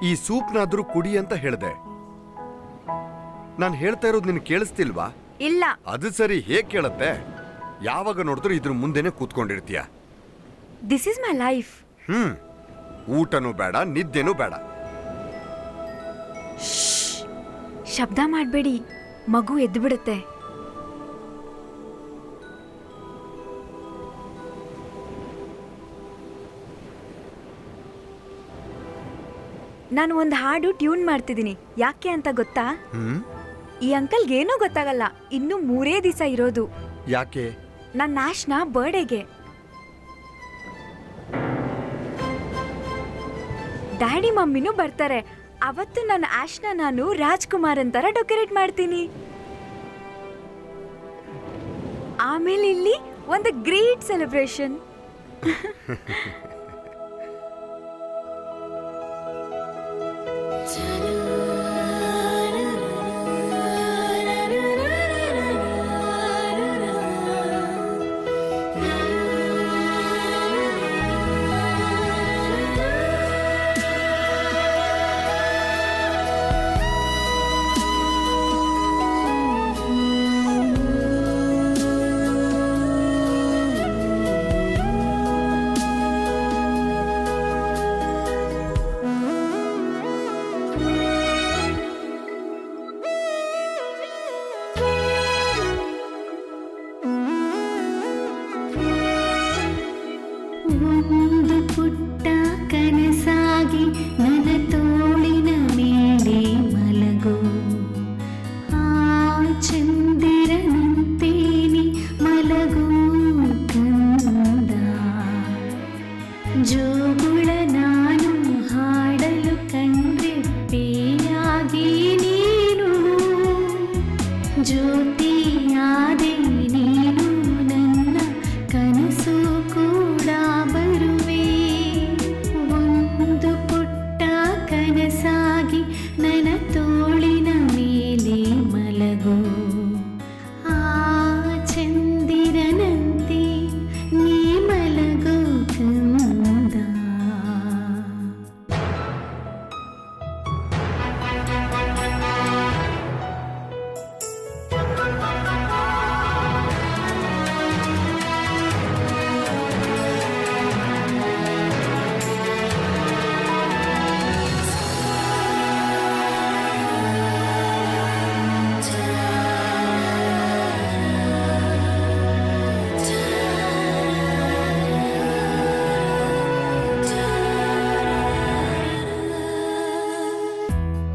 ಈ ಸೂಪ್ನಾದ್ರೂ ಕುಡಿ ಅಂತ ಹೇಳ್ದೆ. ನಾನು ಹೇಳ್ತಾ ಇರೋದು ನಿನ್ ಕೇಳಿಸ್ತಿಲ್ವಾ? ಇಲ್ಲ. ಅದು ಸರಿ, ಹೇಗ್ ಕೇಳತ್ತೆ? ಯಾವಾಗ ನೋಡಿದ್ರು ಇದ್ರ ಮುಂದೆನೆ ಕೂತ್ಕೊಂಡಿರ್ತೀಯ. This is my life. ಊಟನೂ ಬೇಡ, ನಿದ್ದೆನೂ ಬೇಡ. ಶಬ್ದ ಮಾಡಬೇಡಿ, ಮಗು ಎದ್ದು ಬಿಡುತ್ತೆ. ನಾನು ಒಂದು ಹಾಡು ಟ್ಯೂನ್ ಮಾಡ್ತಿದ್ದೀನಿ. ಯಾಕೆ ಅಂತ ಗೊತ್ತಾ? ಹ್ಮ್ ಈ ಅಂಕಲ್ಗೆ ಏನೂ ಗೊತ್ತಾಗಲ್ಲ. ಇನ್ನು 3 ದಿವಸ ಇರೋದು ಯಾಕೆ? ನನ್ನ ಆಶ್ನ ಬರ್ಡೇಗೆ. ಡ್ಯಾಡಿ ಮಮ್ಮಿನೂ ಬರ್ತಾರೆ. ಅವತ್ತು ನನ್ನ ಆಶ್ನ ನಾನು ರಾಜ್ಕುಮಾರ್ ಅಂತರ ಡೆಕೋರೇಟ್ ಮಾಡ್ತೀನಿ. ಆಮೇಲೆ ಇಲ್ಲಿ ಒಂದು ಗ್ರೇಟ್ ಸೆಲೆಬ್ರೇಷನ್. ಒಂದು ಪುಟ್ಟ ಕನಸಾಗಿ ನನ್ನ ತೋಳಿನ ಮೇಲೆ ಮಲಗು. ಆ ಚಂದಿರನಂತೇನಿ ಮಲಗು ಕಂದ. ಜೋಗುಳ ನಾನು ಹಾಡಲು ಕಂಡ್ರೆಪ್ಪೆಯಾಗಿ ನೀನು ಜ್ಯೋತಿಯಾದೆ ನೀನು. ನನ್ನ ಕನಸು ಕೂಡ ಬರುವೆ. ಒಂದು ಪುಟ್ಟ ಕನಸಾಗಿ ನನ್ನ ತೋಳಿನ ಮೇಲೆ ಮಲಗು. ಆ ಚಂದಿರನಂತೆ ನೀ ಮಲಗು ಕಂದ.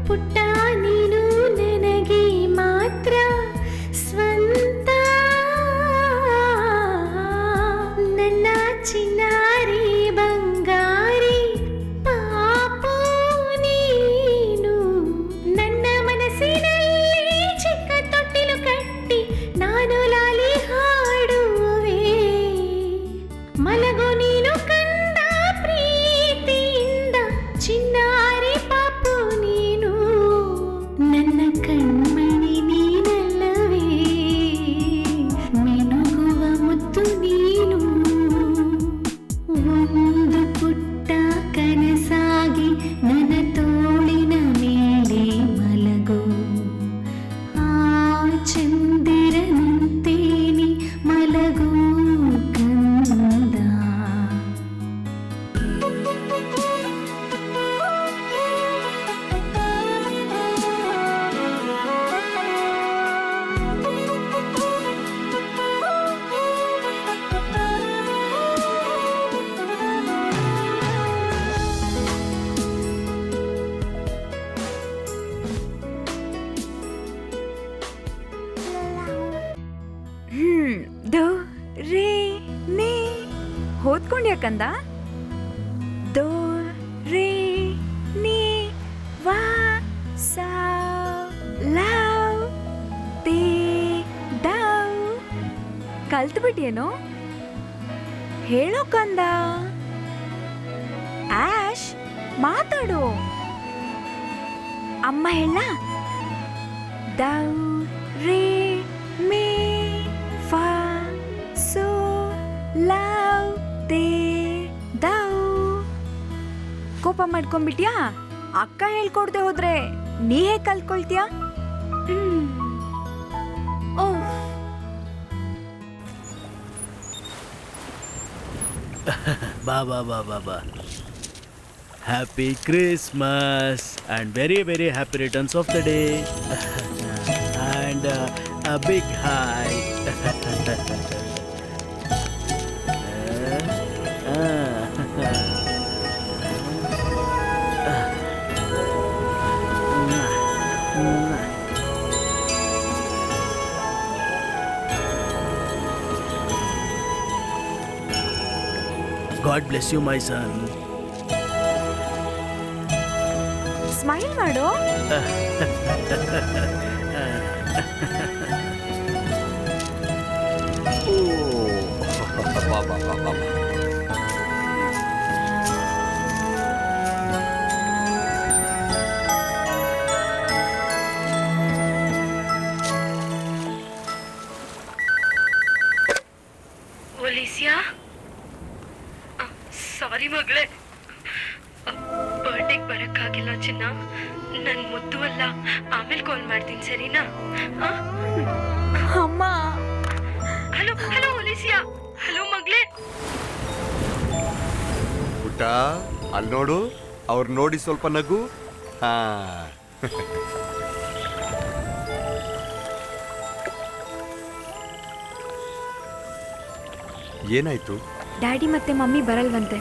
ಪುಟ್ಟ ನೀನು ನನಗೆ ಮಾತ್ರ ಸ್ವಂತ. ನನ್ನ ಚಿನ್ನಾರಿ ಬಂಗಾರಿ ಪಾಪು ನೀನು. ನನ್ನ ಮನಸ್ಸಿನಲ್ಲಿ ಚಿಕ್ಕ ತೊಟ್ಟಿಲು ಕಟ್ಟಿ ನಾನು ಲಾಲಿ ಹಾಡುವೆ. ಮಲಗು ನೀನು ಕಂದ ಪ್ರೀತಿಯಿಂದ ಚಿನ್ನಾರಿ ಪಾಪು ನೀನು. ನನ್ನ ಕಣ್ಮಣಿ ನೀನಲ್ಲವೇ ಮಿನುಗುವ ಮುತ್ತು ನೀನು. ಒಂದು ಪುಟ್ಟ ಕನಸಾಗಿ ನನ್ನ ತೋಳಿನ ಮೇಲೆ ಮಲಗು. ಆ ಚಂದಿರನಂತೇನಿ ಮಲಗು ಕಂದ. ದೋ ರೇ ನೇ ಓದ್ಕೊಂಡ್ಯಾಕಂದ? ದೋ ರೇ ನೇ ವಾ ಸಾ ಲಾವ್ ತೇ ಡಾವ್. ಕಲ್ತ್ಬಿಟ್ಯೇನೋ? ಹೇಳೋ ಕಂದ. ಆಶ್ ಮಾತಾಡು. ಅಮ್ಮ ಹೇಳ. ದೌ ರೇ ಮೇ ಫಾ ಸೋ ಲಾವ್ ತೇ ದೌ. ಕೋಪ ಮಾಡ್ಕೊಂಡ್ಬಿಟ್ಯಾ? ಅಕ್ಕ ಹೇಳ್ಕೊಡ್ದೆ ಹೋದ್ರೆ ನೀ ಹೇಗೆ ಕಲ್ತ್ಕೊಳ್ತೀಯಾ? ಓಹ್, ಬಾ ಬಾ ಬಾ ಬಾ ಬಾ. Happy Christmas and very very happy returns of the day and a big hi. God bless you my son. Smile ಮಾಡು. ಬಾ ಬಾ ಬಾ ಬಾ. ಒಲಿಸಿಯಾ, ಸಾರಿ ಮಗಳೇ, ಬರ್ಡೇಗೆ ಬರಕ್ಕಾಗಿಲ್ಲ ಚಿನ್ನ. ನನ್ ಮುದ್ದು ಅಲ್ಲ, ಆಮೇಲೆ ಕಾಲ್ ಮಾಡ್ತೀನಿ, ಸರಿನಾ? ಅಮ್ಮ. ಹಲೋ ಹಲೋ ಒಲಿಸಿಯಾ, ಹಲೋ ಮಗಳೇ. ಪುಟ್ಟ, ಅಲ್ಲಿ ನೋಡು, ಅವ್ರು ನೋಡಿ ಸ್ವಲ್ಪ ನಗು. ಹಾ. ಏನಾಯ್ತು? ಡ್ಯಾಡಿ ಮತ್ತೆ ಮಮ್ಮಿ ಬರಲ್ವಂತೆ.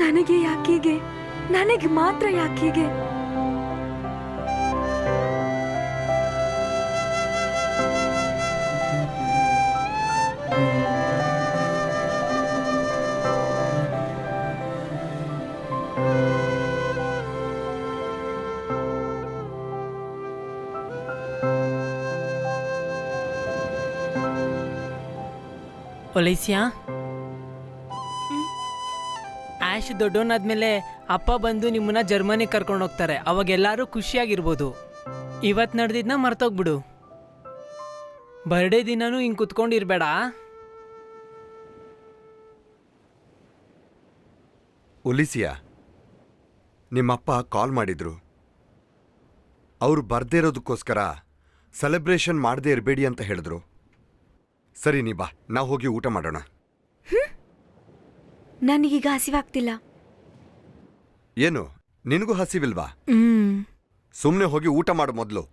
ನನಗೆ ಯಾಕೀಗೆ? ನನಗೆ ಮಾತ್ರ ಯಾಕೀಗೆ? ಒಲೈಸಿಯಾ, ಆಶ್ ದೊಡ್ಡವನಾದ್ಮೇಲೆ ಅಪ್ಪ ಬಂದು ನಿಮ್ಮನ್ನ ಜರ್ಮನಿಗೆ ಕರ್ಕೊಂಡು ಹೋಗ್ತಾರೆ. ಅವಾಗ ಎಲ್ಲರೂ ಖುಷಿಯಾಗಿರ್ಬೋದು. ಇವತ್ತು ನಡೆದಿದ್ನ ಮರ್ತೋಗ್ಬಿಡು. ಬರ್ಡೇ ದಿನನೂ ಹಿಂಗೆ ಕುತ್ಕೊಂಡಿರ್ಬೇಡ. ಒಲಿಸಿಯಾ, ನಿಮ್ಮಪ್ಪ ಕಾಲ್ ಮಾಡಿದ್ರು. ಅವ್ರು ಬರ್ದೇ ಇರೋದಕ್ಕೋಸ್ಕರ ಸೆಲೆಬ್ರೇಷನ್ ಮಾಡದೇ ಇರಬೇಡಿ ಅಂತ ಹೇಳಿದ್ರು. ಸರಿ, ನೀ ಬಾ, ನಾವು ಹೋಗಿ ಊಟ ಮಾಡೋಣ. ನನಗೀಗ ಹಸಿವಾಗ್ತಿಲ್ಲ. ಏನು, ನಿನಗೂ ಹಸಿವಿಲ್ವಾ? ಸುಮ್ಮನೆ ಹೋಗಿ ಊಟ ಮಾಡು ಮೊದಲು.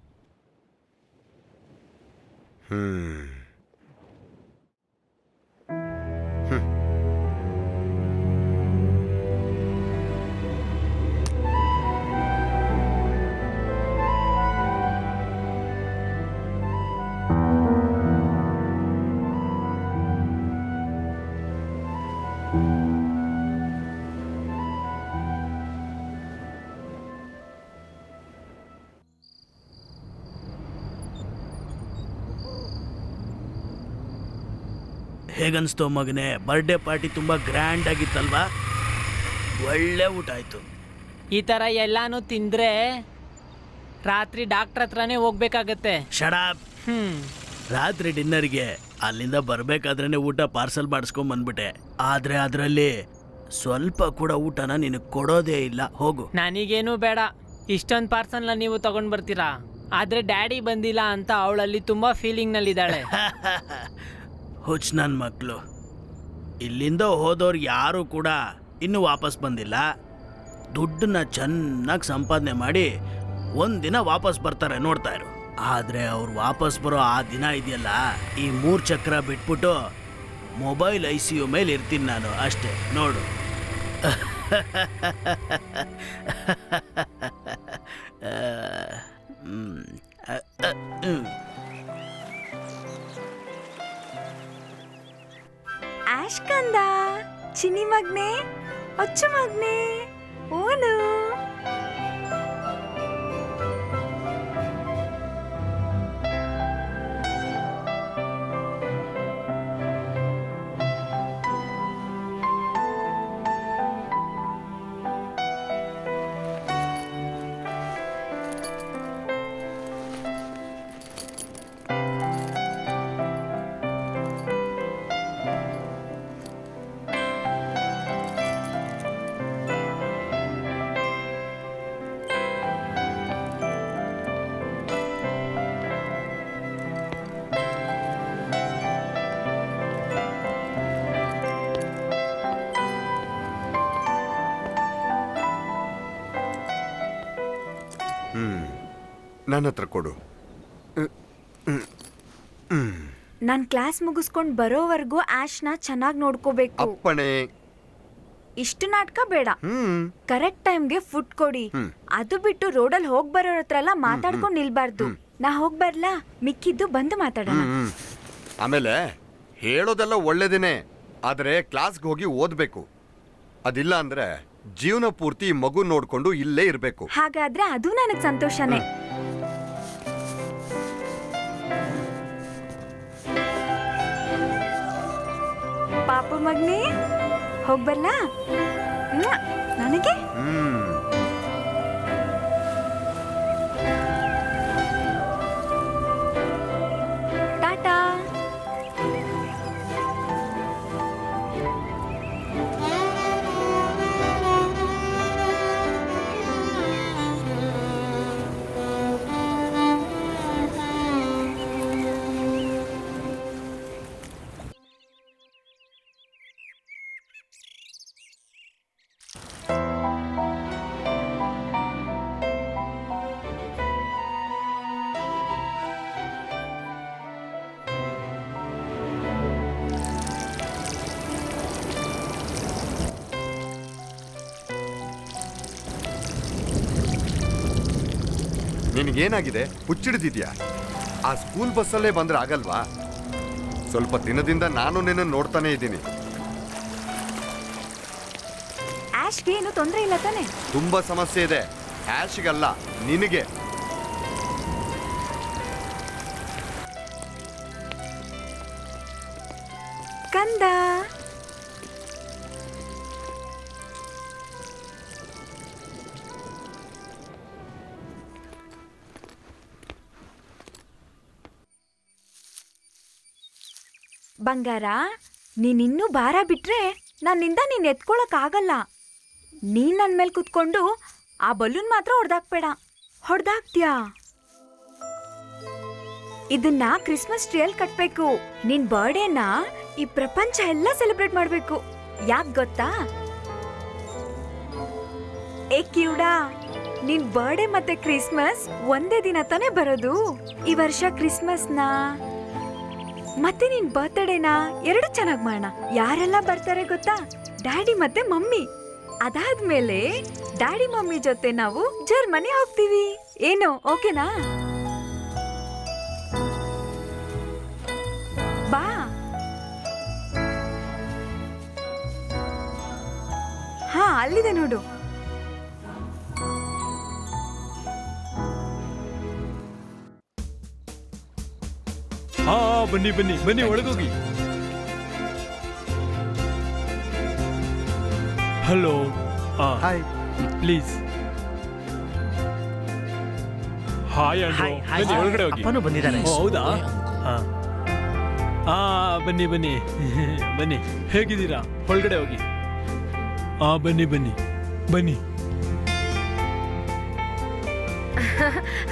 ಹೇಗನ್ಸ್ತೋ ಮಗನೇ? ಬರ್ಡೇ ಪಾರ್ಟಿ ತುಂಬ ಗ್ರ್ಯಾಂಡ್ ಆಗಿತ್ತಲ್ವಾ? ಒಳ್ಳೆ ಊಟ ಆಯಿತು. ಈ ಥರ ಎಲ್ಲಾನು ತಿಂದರೆ ರಾತ್ರಿ ಡಾಕ್ಟ್ರ್ ಹತ್ರನೇ ಹೋಗ್ಬೇಕಾಗತ್ತೆ. ಶಡಾಪ್. ರಾತ್ರಿ ಡಿನ್ನರ್ಗೆ ಅಲ್ಲಿಂದ ಬರಬೇಕಾದ್ರೇ ಊಟ ಪಾರ್ಸಲ್ ಮಾಡಿಸ್ಕೊಂಬಂದ್ಬಿಟ್ಟೆ. ಆದರೆ ಅದರಲ್ಲಿ ಸ್ವಲ್ಪ ಕೂಡ ಊಟನ ನಿನಗೆ ಕೊಡೋದೇ ಇಲ್ಲ. ಹೋಗು. ನನಗೇನು ಬೇಡ. ಇಷ್ಟೊಂದು ಪಾರ್ಸಲ್ನ ನೀವು ತಗೊಂಡು ಬರ್ತೀರಾ? ಆದರೆ ಡ್ಯಾಡಿ ಬಂದಿಲ್ಲ ಅಂತ ಅವಳಲ್ಲಿ ತುಂಬ ಫೀಲಿಂಗ್ನಲ್ಲಿದ್ದಾಳೆ. ಹುಚ್ಚ ನನ್ನ ಮಕ್ಕಳು. ಇಲ್ಲಿಂದ ಹೋದವ್ರು ಯಾರೂ ಕೂಡ ಇನ್ನೂ ವಾಪಸ್ ಬಂದಿಲ್ಲ. ದುಡ್ಡನ್ನ ಚೆನ್ನಾಗಿ ಸಂಪಾದನೆ ಮಾಡಿ ಒಂದಿನ ವಾಪಸ್ ಬರ್ತಾರೆ, ನೋಡ್ತಾ ಇರು. ಆದರೆ ಅವ್ರು ವಾಪಸ್ ಬರೋ ಆ ದಿನ ಇದೆಯಲ್ಲ, ಈ 3 ಚಕ್ರ ಬಿಟ್ಬಿಟ್ಟು ಮೊಬೈಲ್ ICU ಮೇಲೆ ಇರ್ತೀನಿ ನಾನು ಅಷ್ಟೇ, ನೋಡು. ಆಶ್ ಕಂದ, ಚಿನ್ನಿ ಮಗ್ನೆ, ಒಚ್ಚು ಮಗ್ನೆ, ಓನು. ನನ್ನ ಹತ್ರ ಕೊಡು. ನಾನ್ ಕ್ಲಾಸ್ ಮುಗಿಸ್ಕೊಂಡ್ ಬರೋವರೆಗೂ ಆಶ್ನ ಚೆನ್ನಾಗಿ ನೋಡ್ಕೋಬೇಕು. ಅಪ್ಪಣೆ. ಇಷ್ಟು ನಾಟಕ ಬೇಡ. ಕರೆಕ್ಟ್ ಟೈಮ್ಗೆ ಫುಡ್ ಕೊಡಿ. ಅದು ಬಿಟ್ಟು ರೋಡಲ್ಲಿ ಹೋಗ್ ಬರೋರ ಹತ್ರ ಎಲ್ಲ ಮಾತಾಡ್ಕೊಂಡ್ ನಿಲ್ಬಾರ್ದು. ನಾ ಹೋಗ್ ಬರ್ಲಾ? ಮಿಕ್ಕಿದ್ದು ಬಂದು ಮಾತಾಡೋಣ. ಆಮೇಲೆ ಹೇಳೋದೆಲ್ಲ ಒಳ್ಳೇದೇನೆ, ಆದ್ರೆ ಕ್ಲಾಸ್ಗೆ ಹೋಗಿ ಓದ್ಬೇಕು. ಅದಿಲ್ಲ ಅಂದ್ರೆ ಜೀವನ ಪೂರ್ತಿ ಮಗು ನೋಡ್ಕೊಂಡು ಇಲ್ಲೇ ಇರ್ಬೇಕು. ಹಾಗಾದ್ರೆ ಅದು ನನಗ್ ಸಂತೋಷನೇ. ಪಾಪು ಮಗ್ನೆ, ಹೋಗ್ಬರ್ಲಾ? ನನಗೆ ಟಾಟಾ. ನಿನಗೇನಾಗಿದೆ? ಹುಚ್ಚಿಡ್ದಿದ್ಯಾ? ಆ ಸ್ಕೂಲ್ ಬಸ್ಸಲ್ಲೇ ಬಂದ್ರೆ ಆಗಲ್ವಾ? ಸ್ವಲ್ಪ ದಿನದಿಂದ ನಾನು ನಿನ್ನ ನೋಡ್ತಾನೆ ಇದ್ದೀನಿ. ಆಶ್ಗೆ ಏನು ತೊಂದರೆ ಇಲ್ಲ ತಾನೆ? ತುಂಬಾ ಸಮಸ್ಯೆ ಇದೆ. ಆಶ್ಗಲ್ಲ, ನಿನಗೆ. ಕಂದ, ಬಂಗಾರ, ನೀನಿನ್ನೂ ಭಾರ ಬಿಟ್ರೆ ನನ್ನಿಂದ ನೀನ್ ಎತ್ಕೊಳಕ್ ಆಗಲ್ಲ. ನೀನ್ ನನ್ ಮೇಲೆ ಕುತ್ಕೊಂಡು ಆ ಬಲೂನ್ ಮಾತ್ರ ಹೊಡ್ದಾಕ್ಬೇಡ. ಹೊಡ್ದಾಕ್ತ್ಯಾ? ಇದನ್ನ ಕ್ರಿಸ್ಮಸ್ ಟ್ರೀಯಲ್ಲಿ ಕಟ್ಬೇಕು. ನಿನ್ ಬರ್ಡೇನ ಈ ಪ್ರಪಂಚ ಎಲ್ಲ ಸೆಲೆಬ್ರೇಟ್ ಮಾಡ್ಬೇಕು. ಯಾಕ್ ಗೊತ್ತಾ? ಏ ಕಿವುಡಾ, ನಿನ್ ಬರ್ಡೇ ಮತ್ತೆ ಕ್ರಿಸ್ಮಸ್ ಒಂದೇ ದಿನ ತಾನೇ ಬರೋದು. ಈ ವರ್ಷ ಕ್ರಿಸ್ಮಸ್ನ ಮತ್ತೆ ನಿನ್ ಬರ್ತ್ಡೇನ ಎರಡು ಚೆನ್ನಾಗ್ ಮಾಡೋಣ. ಯಾರೆಲ್ಲ ಬರ್ತಾರೆ ಗೊತ್ತಾ? ಡ್ಯಾಡಿ ಮತ್ತೆ ಮಮ್ಮಿ. ಅದಾದ್ಮೇಲೆ ಡ್ಯಾಡಿ ಮಮ್ಮಿ ಜೊತೆ ನಾವು ಜರ್ಮನಿ ಹೋಗ್ತೀವಿ. ಏನು, ಓಕೆನಾ? ಬಾ. ಹಾ, ಅಲ್ಲಿದೆ ನೋಡು. ಹಾ, ಬನ್ನಿ ಬನ್ನಿ ಬನ್ನಿ, ಒಳಗೋಗಿ. ಹಲೋ. ಹಾಯ್. ಪ್ಲೀಸ್. ಹಾಯ್ ಅಣ್ಣ. ಬನ್ನಿ ಒಳಗಡೆ ಹೋಗಿ. ಅಪ್ಪನೂ ಬಂದಿದ್ದಾನೆ. ಓ, ಹೌದಾ? ಹಾ, ಬನ್ನಿ ಬನ್ನಿ ಬನ್ನಿ. ಹೇಗಿದ್ದೀರಾ? ಒಳಗಡೆ ಹೋಗಿ. ಬನ್ನಿ ಬನ್ನಿ ಬನ್ನಿ.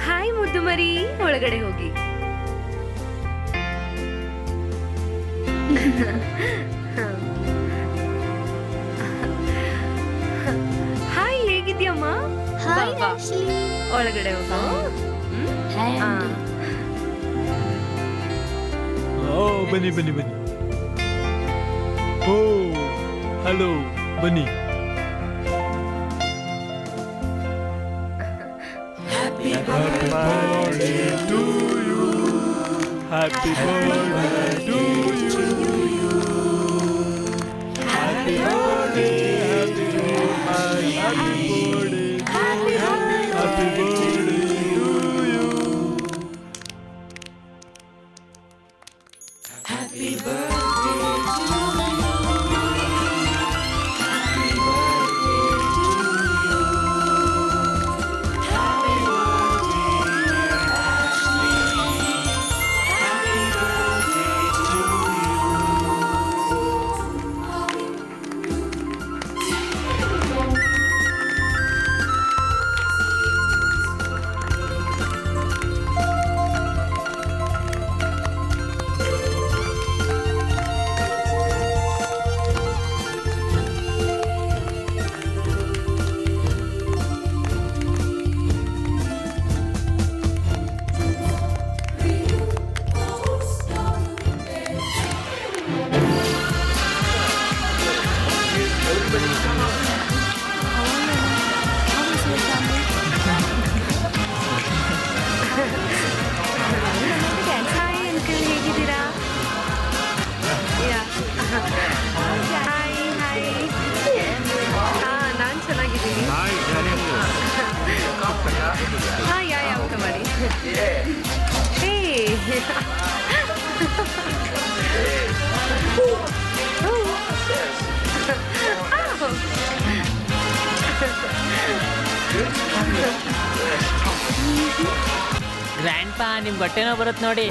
ಹಾಯ್ ಮುದ್ದು ಮರಿ, ಒಳಗಡೆ ಹೋಗಿ. ಹಾಯ್, ಹೇಗಿದ್ಯಮ್ಮ? ಬಾ, ಒಳಗಡೆ ಹೋಗು. ಓ, ಬನ್ನಿ ಬನ್ನಿ ಬನ್ನಿ. ಓ, ಹಲೋ, ಬನ್ನಿ. Happy birthday to you. Happy birthday to you. Happy birthday, happy birthday, happy birthday to you. Happy birthday to you. Happy birthday to you. Happy birthday, dear Ashley. Happy birthday to you. Grand ಪಾ ನಿಮ್ ಬಟ್ಟೆನೋ ಬರುತ್ತೆ ನೋಡಿ.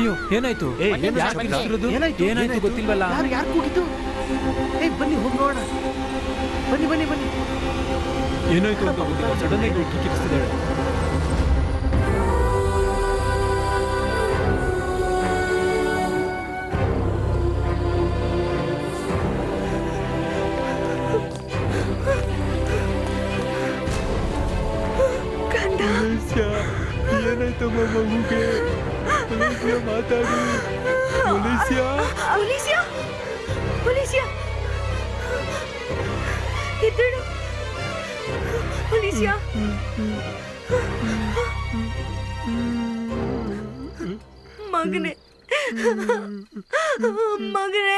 ಅಯ್ಯೋ ಏನಾಯ್ತು? ಏನಾಯ್ತು ಗೊತ್ತಿಲ್ವಲ್ಲ. ಯಾರು ಕೂಗಿದ್ದು? ಬನ್ನಿ ಹೋಗಿ ನೋಡೋಣ. ಬನ್ನಿ ಬನ್ನಿ ಬನ್ನಿ. ಏನಾಯ್ತು ಅಂತ ಗೊತ್ತಿಲ್ಲ. ಸಡನ್ ಆಗಿ ಕಿಕ್ಕಿರಿಸ್ತಿದ್ದಾಳೆ. ಏನಾಯ್ತಮ್ಮ ಮಗುಗೆ? ಮಾತಾಡಿ. ಮಗನೇ ಮಗನೇ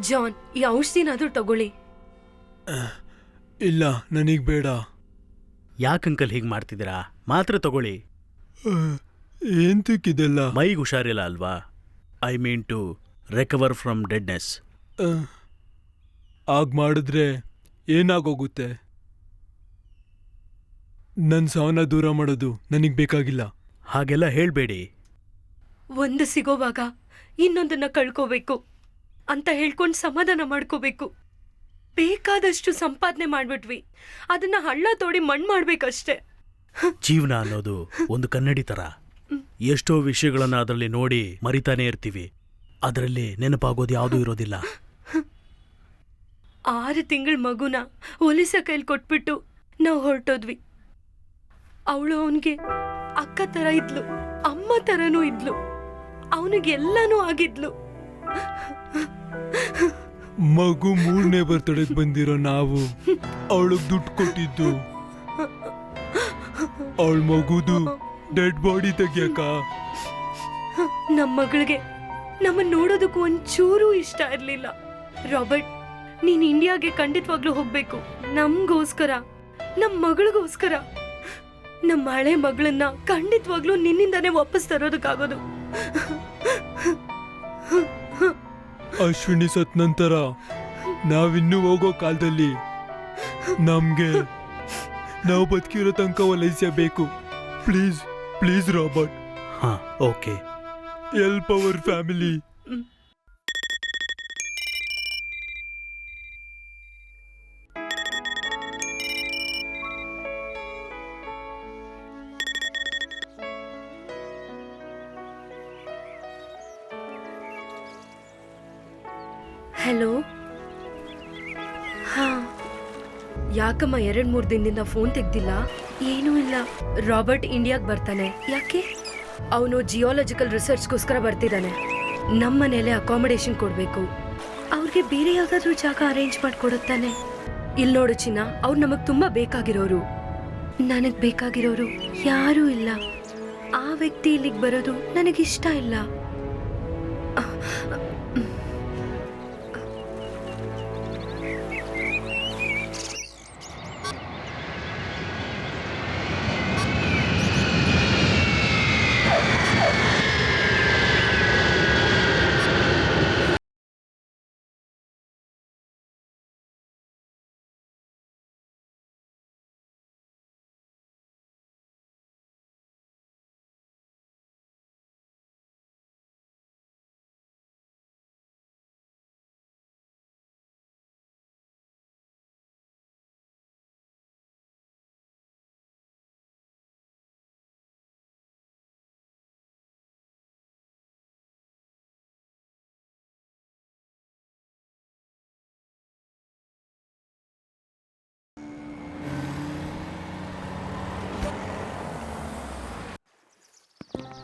ಜಾನ್, ಈ ಔಷಧಿನಾದ್ರೂ ತಗೊಳ್ಳಿ. ಇಲ್ಲ, ನನಗ್ ಬೇಡ. ಯಾಕಂಕಲ್ ಹೀಗೆ ಮಾಡ್ತಿದ್ದೀರಾ? ಮಾತ್ರ ತಗೊಳ್ಳಿ. ಎಂತಕ್ಕಿದೆಲ್ಲ? ಮೈಗೆ ಹುಷಾರಿಲ್ಲ ಅಲ್ವಾ? I mean to recover from deadness. ಆಗ ಮಾಡಿದ್ರೆ ಏನಾಗೋಗುತ್ತೆ? ನನ್ನ ಸಾವನ್ನ ದೂರ ಮಾಡೋದು ನನಗ್ ಬೇಕಾಗಿಲ್ಲ. ಹಾಗೆಲ್ಲ ಹೇಳ್ಬೇಡಿ. ಒಂದು ಸಿಗೋವಾಗ ಇನ್ನೊಂದನ್ನ ಕಳ್ಕೋಬೇಕು ಅಂತ ಹೇಳ್ಕೊಂಡು ಸಮಾಧಾನ ಮಾಡ್ಕೋಬೇಕು. ಬೇಕಾದಷ್ಟು ಸಂಪಾದನೆ ಮಾಡ್ಬಿಟ್ವಿ, ಅದನ್ನ ಹಳ್ಳ ತೋಡಿ ಮಣ್ಣು ಮಾಡ್ಬೇಕಷ್ಟೆ. ಜೀವನ ಅನ್ನೋದು ಒಂದು ಕನ್ನಡಿ ಥರ. ಎಷ್ಟೋ ವಿಷಯಗಳನ್ನ ಅದರಲ್ಲಿ ನೋಡಿ ಮರಿತಾನೆ ಇರ್ತೀವಿ. ಅದರಲ್ಲಿ ನೆನಪಾಗೋದು ಯಾವುದೂ ಇರೋದಿಲ್ಲ. 6 ತಿಂಗಳ ಮಗುನ ಒಲಿಸ ಕೈಲಿ ಕೊಟ್ಬಿಟ್ಟು ನಾವು ಹೊರಟೋದ್ವಿ. ಅವಳು ಅವನಿಗೆ ಅಕ್ಕ ತರ ಇದ್ಲು, ಅಮ್ಮ ತರನೂ ಇದ್ಲು, ಅವನಿಗೆಲ್ಲಾನು ಆಗಿದ್ಲು. ಮಗು 3ನೇ ಬರ್ತಡೆಗೆ ಬಂದಿರೋ ನಾವು ಅವಳಿಗೆ ದುಡ್ಡು ಕೊಟ್ಟಿದ್ದು ಅವಳ ಮಗುದು ಡೆಡ್ ಬಾಡಿ ತೆಗಿಯಕ. ನಮ್ಮ ಮಗಳಿಗೆ ನಮ್ಮನ್ನ ನೋಡೋದಕ್ಕೂ ಒಂಚೂರು ಇಷ್ಟ ಇರ್ಲಿಲ್ಲ. ರಾಬರ್ಟ್, ನೀನ್ ಇಂಡಿಯಾಗೆ ಖಂಡಿತವಾಗ್ಲೂ ಹೋಗ್ಬೇಕು. ನಮ್ಗೋಸ್ಕರ, ನಮ್ಮ ಮಗಳಿಗೋಸ್ಕರ. ನಮ್ಮ ಹಳೆ ಮಗಳನ್ನ ಖಂಡಿತವಾಗ್ಲೂ ನಿನ್ನಿಂದಾನೇ ವಾಪಸ್ ತರೋದಕ್ಕಾಗೋದು. ಅಶ್ವಿನಿ ಸತ್ ನಂತರ ನಾವಿನ್ನೂ ಹೋಗೋ ಕಾಲದಲ್ಲಿ ನಮ್ಗೆ ನಾವು ಬದುಕಿರೋ ತನಕ ವಲೈಸ್ಯ ಬೇಕು. Please please Robert. ಹಾ, okay. Help our family. Hello. ಹಾ, ಯಾಕಮ್ಮ 2-3 ದಿನದಿಂದ ಫೋನ್ ತೆಗ್ದಿಲ್ಲ? ಏನೂ ಇಲ್ಲ. ರಾಬರ್ಟ್ ಇಂಡಿಯಾಗೆ ಬರ್ತಾನೆ. ಯಾಕೆ? ಅವನು ಜಿಯೋಲಾಜಿಕಲ್ ರಿಸರ್ಚ್ಗೋಸ್ಕರ ಬರ್ತಿದ್ದಾನೆ. ನಮ್ಮ ಮನೇಲೆ ಅಕಾಮಿಡೇಷನ್ ಕೊಡಬೇಕು. ಅವ್ರಿಗೆ ಬೇರೆ ಯಾವ್ದಾದ್ರೂ ಜಾಗ ಅರೇಂಜ್ ಮಾಡ್ಕೊಡುತ್ತಾನೆ. ಇಲ್ಲಿ ನೋಡು ಚಿನ್ನ, ಅವ್ರು ನಮಗ್ ತುಂಬಾ ಬೇಕಾಗಿರೋರು. ನನಗ್ ಬೇಕಾಗಿರೋರು ಯಾರೂ ಇಲ್ಲ. ಆ ವ್ಯಕ್ತಿ ಇಲ್ಲಿಗೆ ಬರೋದು ನನಗಿಷ್ಟ ಇಲ್ಲ.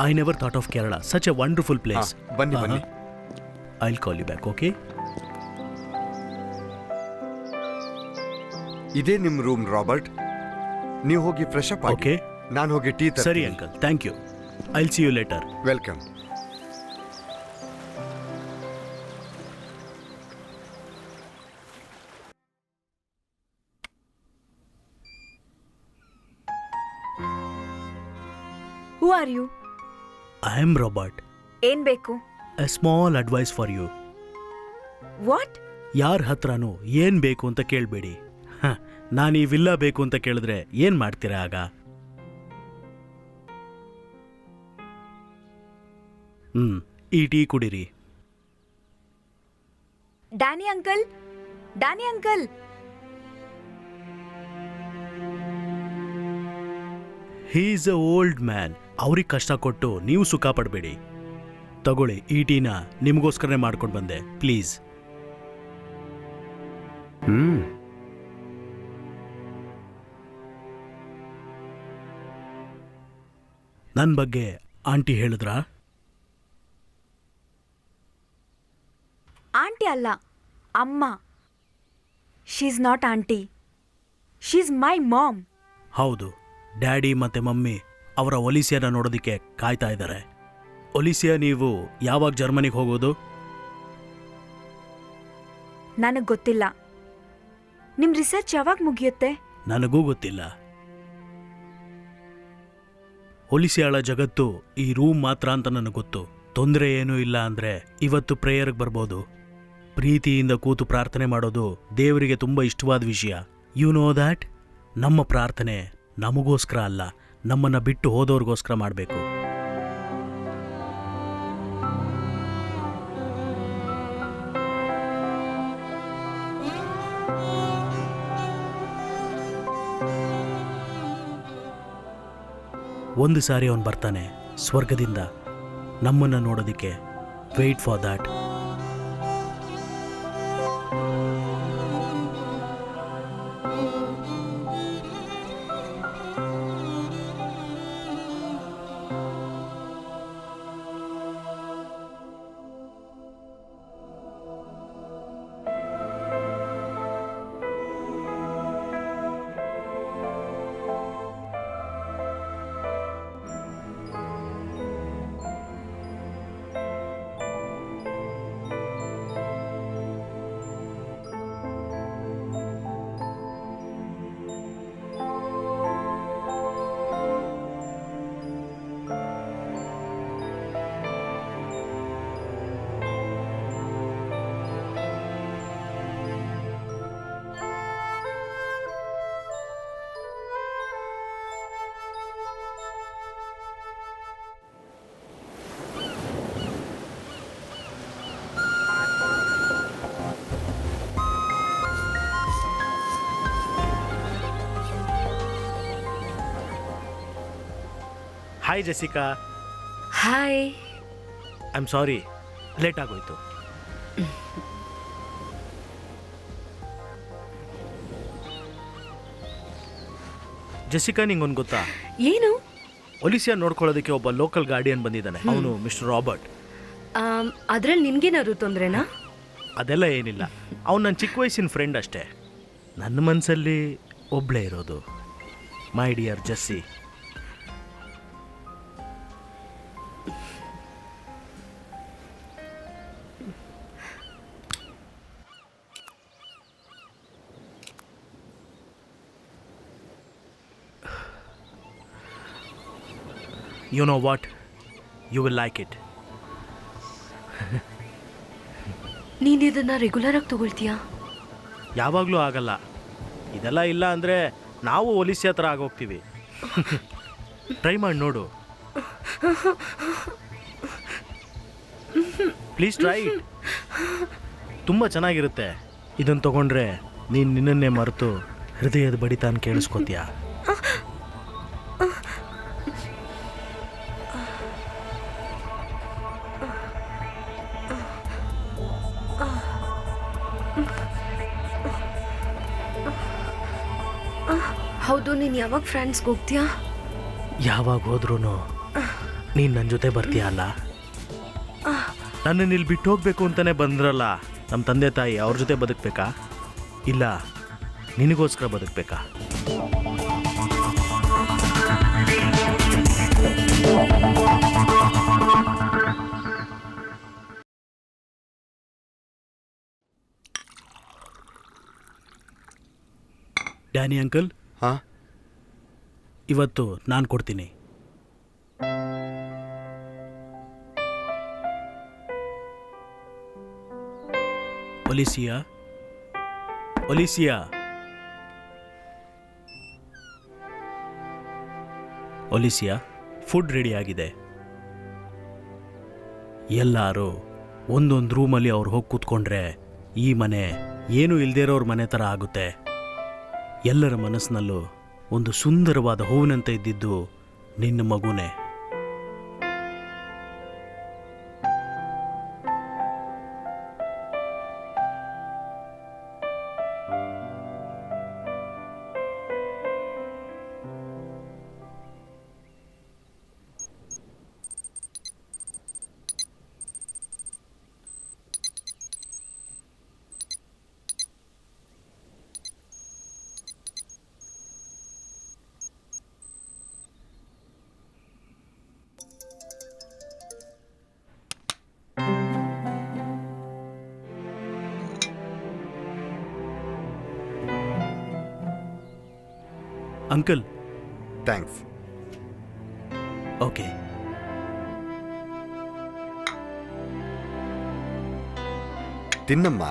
I never thought of Kerala. Such a wonderful place. ಬನ್ನಿ ಬನ್ನಿ. I'll call you back, okay? ಇದೇ ನಿಮ್ ರೂಮ್ ರಾಬರ್ಟ್. ನೀವು ಹೋಗಿ ಫ್ರೆಶ್ ಅಪ್ ಆಗಿ. Okay. ನಾನು ಹೋಗಿ ಟೀ ತರ್ತೀನಿ. ಸರಿ uncle, thank you. I'll see you later. Welcome. Who are you? I am Robert. ಏನ್ ಬೇಕು? A small advice for you. What? ಯಾರ ಹತ್ರನೂ ಏನ್ ಬೇಕು ಅಂತ ಕೇಳಬೇಡಿ. ನಾನು ಈ ವಿಲ್ಲಾ ಬೇಕು ಅಂತ ಕೇಳಿದ್ರೆ ಏನ್ ಮಾಡ್ತೀರಾ ಆಗ? ಈ ಟೀ ಕುಡಿರಿ. Danny uncle, Danny uncle. He is a old man. ಅವ್ರಿಗೆ ಕಷ್ಟ ಕೊಟ್ಟು ನೀವು ಸುಖ ಪಡಬೇಡಿ. ತಗೊಳ್ಳಿ, ಈ ಟೀನ ನಿಮಗೋಸ್ಕರನೇ ಮಾಡ್ಕೊಂಡು ಬಂದೆ. ಪ್ಲೀಸ್. ನನ್ನ ಬಗ್ಗೆ ಆಂಟಿ ಹೇಳಿದ್ರಾ? ಆಂಟಿ ಅಲ್ಲ, ಅಮ್ಮ. She's not aunty, she's my mom. ಹೌದು, ಡ್ಯಾಡಿ ಮತ್ತೆ ಮಮ್ಮಿ ಅವರ ಒಲಿಸಿಯಾನ ನೋಡೋದಕ್ಕೆ ಕಾಯ್ತಾ ಇದ್ದಾರೆ. ಒಲಿಸಿಯಾ, ನೀವು ಯಾವಾಗ ಜರ್ಮನಿಗೆ ಹೋಗೋದು? ನನಗೆ ಗೊತ್ತಿಲ್ಲ. ನಿಮ್ಮ ರಿಸರ್ಚ್ ಯಾವಾಗ ಮುಗಿಯುತ್ತೆ? ನನಗೂ ಗೊತ್ತಿಲ್ಲ. ಒಲಿಸಿಯಾಳ ಜಗತ್ತು ಈ ರೂಮ್ ಮಾತ್ರ ಅಂತ ನನಗೆ ಗೊತ್ತು. ತೊಂದರೆ ಏನೂ ಇಲ್ಲ ಅಂದರೆ ಇವತ್ತು ಪ್ರೇಯರ್ಗೆ ಬರ್ಬೋದು. ಪ್ರೀತಿಯಿಂದ ಕೂತು ಪ್ರಾರ್ಥನೆ ಮಾಡೋದು ದೇವರಿಗೆ ತುಂಬ ಇಷ್ಟವಾದ ವಿಷಯ. You know that? ನಮ್ಮ ಪ್ರಾರ್ಥನೆ ನಮಗೋಸ್ಕರ ಅಲ್ಲ, ನಮ್ಮನ್ನು ಬಿಟ್ಟು ಹೋದವ್ರಿಗೋಸ್ಕರ ಮಾಡಬೇಕು. ಒಂದು ಸಾರಿ ಅವನು ಬರ್ತಾನೆ ಸ್ವರ್ಗದಿಂದ ನಮ್ಮನ್ನು ನೋಡೋದಕ್ಕೆ. Wait for that. Hi Jessica. Hi. I am sorry, late ಆಗೋಯ್ತು. ಜೆಸಿಕಾ, ನಿಂಗೊಂದು ಗೊತ್ತಾ? ಏನು? ಒಲಿಸಿಯಾ ನೋಡ್ಕೊಳ್ಳೋದಕ್ಕೆ ಒಬ್ಬ ಲೋಕಲ್ ಗಾರ್ಡಿಯನ್ ಬಂದಿದ್ದಾನೆ. ಅವನು ಮಿಸ್ಟರ್ ರಾಬರ್ಟ್. ಅದ್ರಲ್ಲಿ ನಿನ್ಗೇನಾದ್ರು ತೊಂದ್ರೆನಾ? ಅದೆಲ್ಲ ಏನಿಲ್ಲ. ಅವನು ನನ್ನ ಚಿಕ್ಕ ವಯಸ್ಸಿನ ಫ್ರೆಂಡ್ ಅಷ್ಟೇ. ನನ್ನ ಮನಸ್ಸಲ್ಲಿ ಒಬ್ಬಳೇ ಇರೋದು, my dear Jessie. You know what? You will like it. ನೀನು ಇದನ್ನ ರೆಗ್ಯುಲರ್ ಆಗಿ ತಗೊಳ್ತೀಯಾ? ಯಾವಾಗಲೂ ಆಗಲ್ಲ. ಇದೆಲ್ಲ ಇಲ್ಲ ಅಂದರೆ ನಾವು ಒಲಿಸಿಯಾ ಥರ ಆಗೋಗ್ತೀವಿ. ಟ್ರೈ ಮಾಡಿ ನೋಡು. Please try it. ತುಂಬ ಚೆನ್ನಾಗಿರುತ್ತೆ. ಇದನ್ನು ತಗೊಂಡ್ರೆ ನೀನು ನಿನ್ನನ್ನೇ ಮರೆತು ಹೃದಯದ ಬಡಿತಾನ ಕೇಳಿಸ್ಕೊತೀಯ. ಹೌದು, ನೀನು ಯಾವಾಗ ಫ್ರಾನ್ಸ್ಗೆ ಹೋಗ್ತೀಯಾ? ಯಾವಾಗ ಹೋದ್ರೂ ನೀನು ನನ್ನ ಜೊತೆ ಬರ್ತೀಯ ಅಲ್ಲ? ನನ್ನನ್ನು ಇಲ್ಲಿ ಬಿಟ್ಟು ಹೋಗ್ಬೇಕು ಅಂತಲೇ ಬಂದ್ರಲ್ಲ ನಮ್ಮ ತಂದೆ ತಾಯಿ, ಅವ್ರ ಜೊತೆ ಬದುಕಬೇಕಾ ಇಲ್ಲ ನಿನಗೋಸ್ಕರ ಬದುಕಬೇಕಾ? ಡ್ಯಾನಿ ಅಂಕಲ್, ಹಾಂ, ಇವತ್ತು ನಾನು ಕೊಡ್ತೀನಿ. ಒಲಿಸಿಯಾ, ಒಲಿಸಿಯಾ, ಒಲಿಸಿಯಾ, ಫುಡ್ ರೆಡಿ ಆಗಿದೆ. ಎಲ್ಲರೂ ಒಂದೊಂದು ರೂಮಲ್ಲಿ ಅವ್ರು ಹೋಗಿ ಕೂತ್ಕೊಂಡ್ರೆ ಈ ಮನೆ ಏನೂ ಇಲ್ದೇ ಇರೋರ ಮನೆ ಥರ ಆಗುತ್ತೆ. ಎಲ್ಲರ ಮನಸ್ಸಿನಲ್ಲೂ ಒಂದು ಸುಂದರವಾದ ಹೂವಿನಂತೆ ಇದ್ದಿದ್ದು ನಿನ್ನ ಮಗುನೇ. ಅಂಕಲ್. ಥ್ಯಾಂಕ್ಸ್. ಓಕೆ. ತಿನ್ನಮ್ಮ.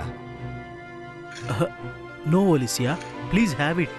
No Olicia, please have it.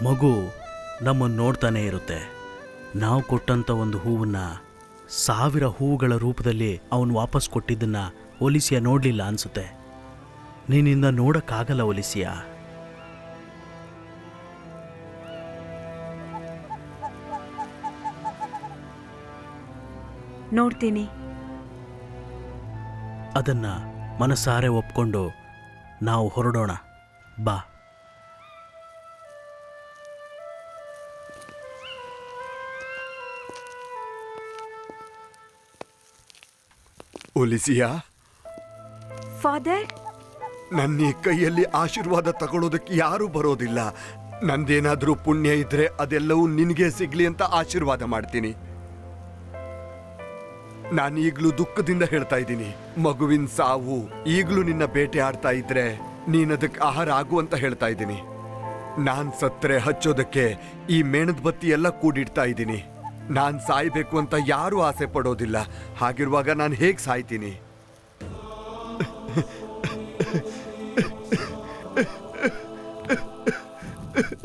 ಮಗು ನಮ್ಮನ್ನು ನೋಡ್ತಾನೆ ಇರುತ್ತೆ. ನಾವು ಕೊಟ್ಟಂಥ ಒಂದು ಹೂವನ್ನು 1000 ಹೂವುಗಳ ರೂಪದಲ್ಲಿ ಅವನು ವಾಪಸ್ ಕೊಟ್ಟಿದ್ದನ್ನು ಒಲಿಸಿಯಾ ನೋಡಲಿಲ್ಲ ಅನಿಸುತ್ತೆ. ನಿನ್ನಿಂದ ನೋಡೋಕ್ಕಾಗಲ್ಲ ಒಲಿಸಿಯಾ. ನೋಡ್ತೀನಿ. ಅದನ್ನು ಮನಸಾರೆ ಒಪ್ಕೊಂಡು ನಾವು ಹೊರಡೋಣ. ಬಾ. ಒಲಿಸಿಯಾ, ಫಾದರ್, ನನ್ನ ಈ ಕೈಯಲ್ಲಿ ಆಶೀರ್ವಾದ ತಗೊಳ್ಳೋದಕ್ಕೆ ಯಾರೂ ಬರೋದಿಲ್ಲ. ನಂದೇನಾದ್ರೂ ಪುಣ್ಯ ಇದ್ರೆ ಅದೆಲ್ಲವೂ ನಿನಗೆ ಸಿಗ್ಲಿ ಅಂತ ಆಶೀರ್ವಾದ ಮಾಡ್ತೀನಿ. ನಾನು ಈಗಲೂ ದುಃಖದಿಂದ ಹೇಳ್ತಾ ಇದ್ದೀನಿ. ಮಗುವಿನ ಸಾವು ಈಗಲೂ ನಿನ್ನ ಬೇಟೆ ಆಡ್ತಾ ಇದ್ರೆ ನೀನದಕ್ಕೆ ಆಹಾರ ಆಗು ಅಂತ ಹೇಳ್ತಾ ಇದ್ದೀನಿ. ನಾನ್ ಸತ್ತರೆ ಹಚ್ಚೋದಕ್ಕೆ ಈ ಮೇಣದ ಬತ್ತಿ ಎಲ್ಲ ಕೂಡಿಡ್ತಾ ಇದ್ದೀನಿ. ನಾನ್ ಸಾಯ್ಬೇಕು ಅಂತ ಯಾರೂ ಆಸೆ ಪಡೋದಿಲ್ಲ. ಹಾಗಿರುವಾಗ ನಾನು ಹೇಗೆ ಸಾಯ್ತೀನಿ?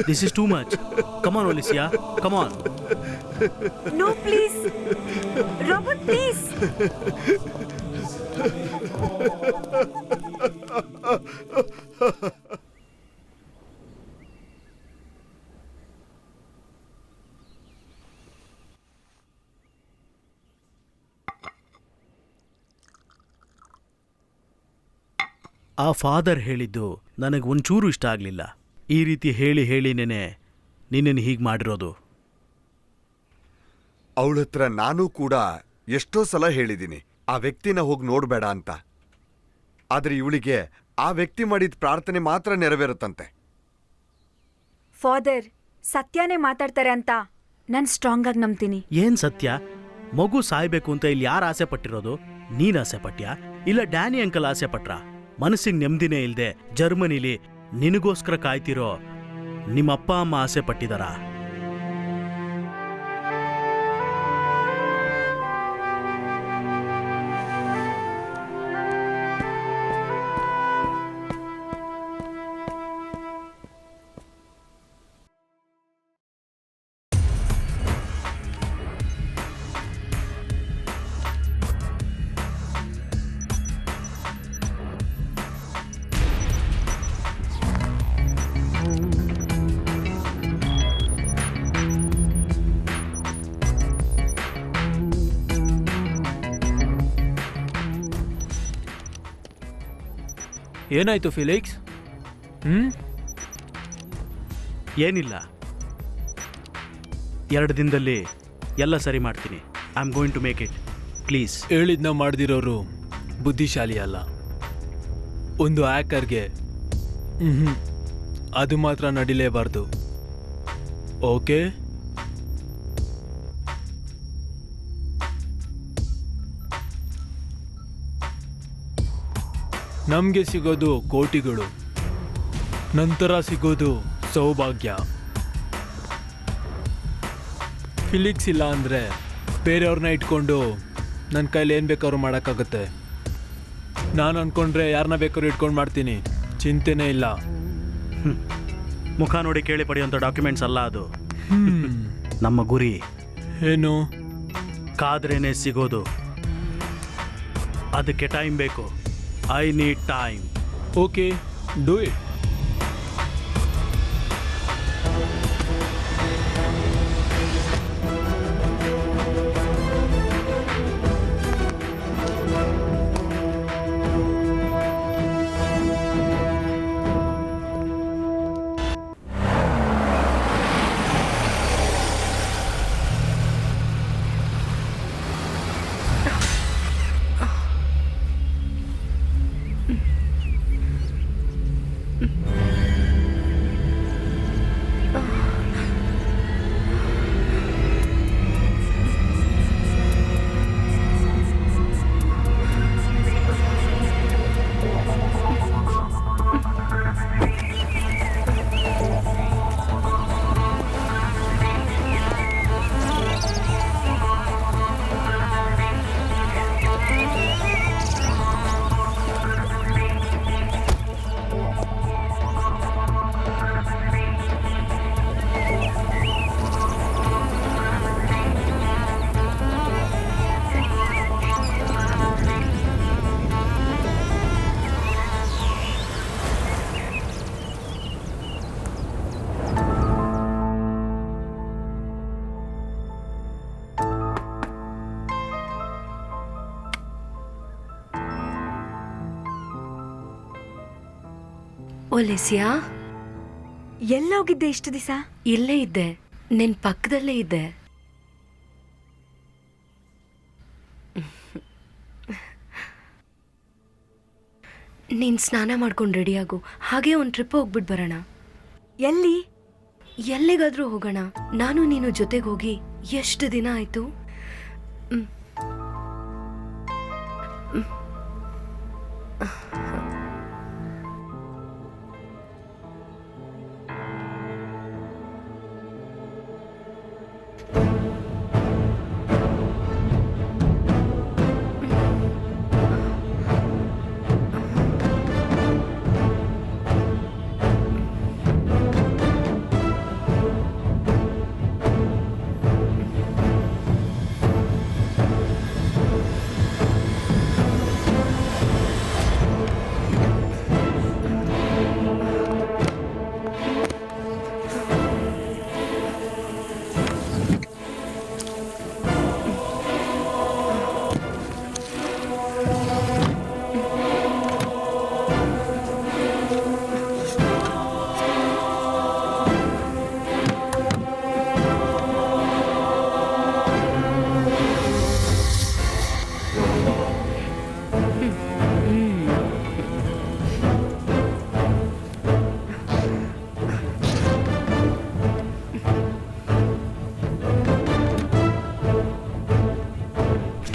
This is too much. Come on, Alicia. Come on. No, please. Robert, please. ಆ ಫಾದರ್ ಹೇಳಿದ್ದು ನನಗೆ ಒಂಚೂರು ಇಷ್ಟ ಆಗಲಿಲ್ಲ. ಈ ರೀತಿ ಹೇಳಿ ಹೇಳಿ ನಿನ್ನನ್ನು ಹೀಗೆ ಮಾಡಿರೋದು. ಅವಳ ಹತ್ರ ನಾನು ಕೂಡ ಎಷ್ಟೋ ಸಲ ಹೇಳಿದ್ದೀನಿ ಆ ವ್ಯಕ್ತಿನ ಹೋಗಿ ನೋಡಬೇಡ ಅಂತ. ಆದರೆ ಇವಳಿಗೆ ಆ ವ್ಯಕ್ತಿ ಮಾಡಿದ ಪ್ರಾರ್ಥನೆ ಮಾತ್ರ ನೆರವೇರುತ್ತಂತೆ. ಫಾದರ್ ಸತ್ಯನೇ ಮಾತಾಡ್ತಾರೆ ಅಂತ ನಾನು ಸ್ಟ್ರಾಂಗ್ ಆಗಿ ನಂಬ್ತೀನಿ. ಏನ್ ಸತ್ಯ? ಮಗು ಸಾಯ್ಬೇಕು ಅಂತ ಇಲ್ಲಿ ಯಾರು ಆಸೆ ಪಟ್ಟಿರೋದು? ನೀನ್ ಆಸೆ ಪಟ್ಯಾ? ಇಲ್ಲ ಡ್ಯಾನಿ ಅಂಕಲ್ ಆಸೆ ಪಟ್ರಾ? ಮನಸ್ಸಿಗೆ ನೆಮ್ಮದಿನೇ ಇಲ್ಲದೆ ಜರ್ಮನಿಲಿ ನಿನಗೋಸ್ಕರ ಕಾಯ್ತಿರೋ ನಿಮ್ಮಪ್ಪ ಅಮ್ಮ ಆಸೆ ಪಟ್ಟಿದಾರಾ? ಏನಾಯ್ತು ಫಿಲಿಕ್ಸ್? ಏನಿಲ್ಲ, 2 ದಿನದಲ್ಲಿ ಎಲ್ಲ ಸರಿ ಮಾಡ್ತೀನಿ. I am going to make it. Please. ಹೇಳಿದ್ನ ಮಾಡ್ದಿರೋರು ಬುದ್ಧಿಶಾಲಿ ಅಲ್ಲ. ಒಂದು ಹ್ಯಾಕರ್ಗೆ ಅದು ಮಾತ್ರ ನಡಿಲೇಬಾರ್ದು. ಓಕೆ? ನಮಗೆ ಸಿಗೋದು ಕೋಟಿಗಳು, ನಂತರ ಸಿಗೋದು ಸೌಭಾಗ್ಯ. ಫಿಲಿಕ್ಸ್ ಇಲ್ಲ ಅಂದರೆ ಬೇರೆಯವ್ರನ್ನ ಇಟ್ಕೊಂಡು ನನ್ನ ಕೈಲಿ ಏನು ಬೇಕಾದ್ರೂ ಮಾಡೋಕ್ಕಾಗುತ್ತೆ. ನಾನು ಅಂದ್ಕೊಂಡ್ರೆ ಯಾರನ್ನ ಬೇಕಾದ್ರೂ ಇಟ್ಕೊಂಡು ಮಾಡ್ತೀನಿ, ಚಿಂತೆನೇ ಇಲ್ಲ. ಮುಖ ನೋಡಿ ಕೇಳಿ ಪಡೆಯುವಂಥ ಡಾಕ್ಯುಮೆಂಟ್ಸ್ ಅಲ್ಲ ಅದು. ನಮ್ಮ ಗುರಿ ಏನು? ಕಾದ್ರೇನೆ ಸಿಗೋದು. ಅದಕ್ಕೆ ಟೈಮ್ ಬೇಕು. I need time. Okay, do it. Olicia, ಎಲ್ಲೋಗಿದ್ದೆ ಇಷ್ಟು ದಿವಸ? ಇಲ್ಲೇ ಇದ್ದೆ, ನಿನ್ ಪಕ್ಕದಲ್ಲೇ ಇದ್ದೆ. ನೀನ್ ಸ್ನಾನ ಮಾಡ್ಕೊಂಡು ರೆಡಿಯಾಗು, ಹಾಗೆ ಒಂದು ಟ್ರಿಪ್ ಹೋಗ್ಬಿಟ್ಟು ಬರೋಣ. ಎಲ್ಲಿ? ಎಲ್ಲಿಗಾದ್ರೂ ಹೋಗೋಣ. ನಾನು ನೀನು ಜೊತೆಗೆ ಹೋಗಿ ಎಷ್ಟು ದಿನ ಆಯ್ತು.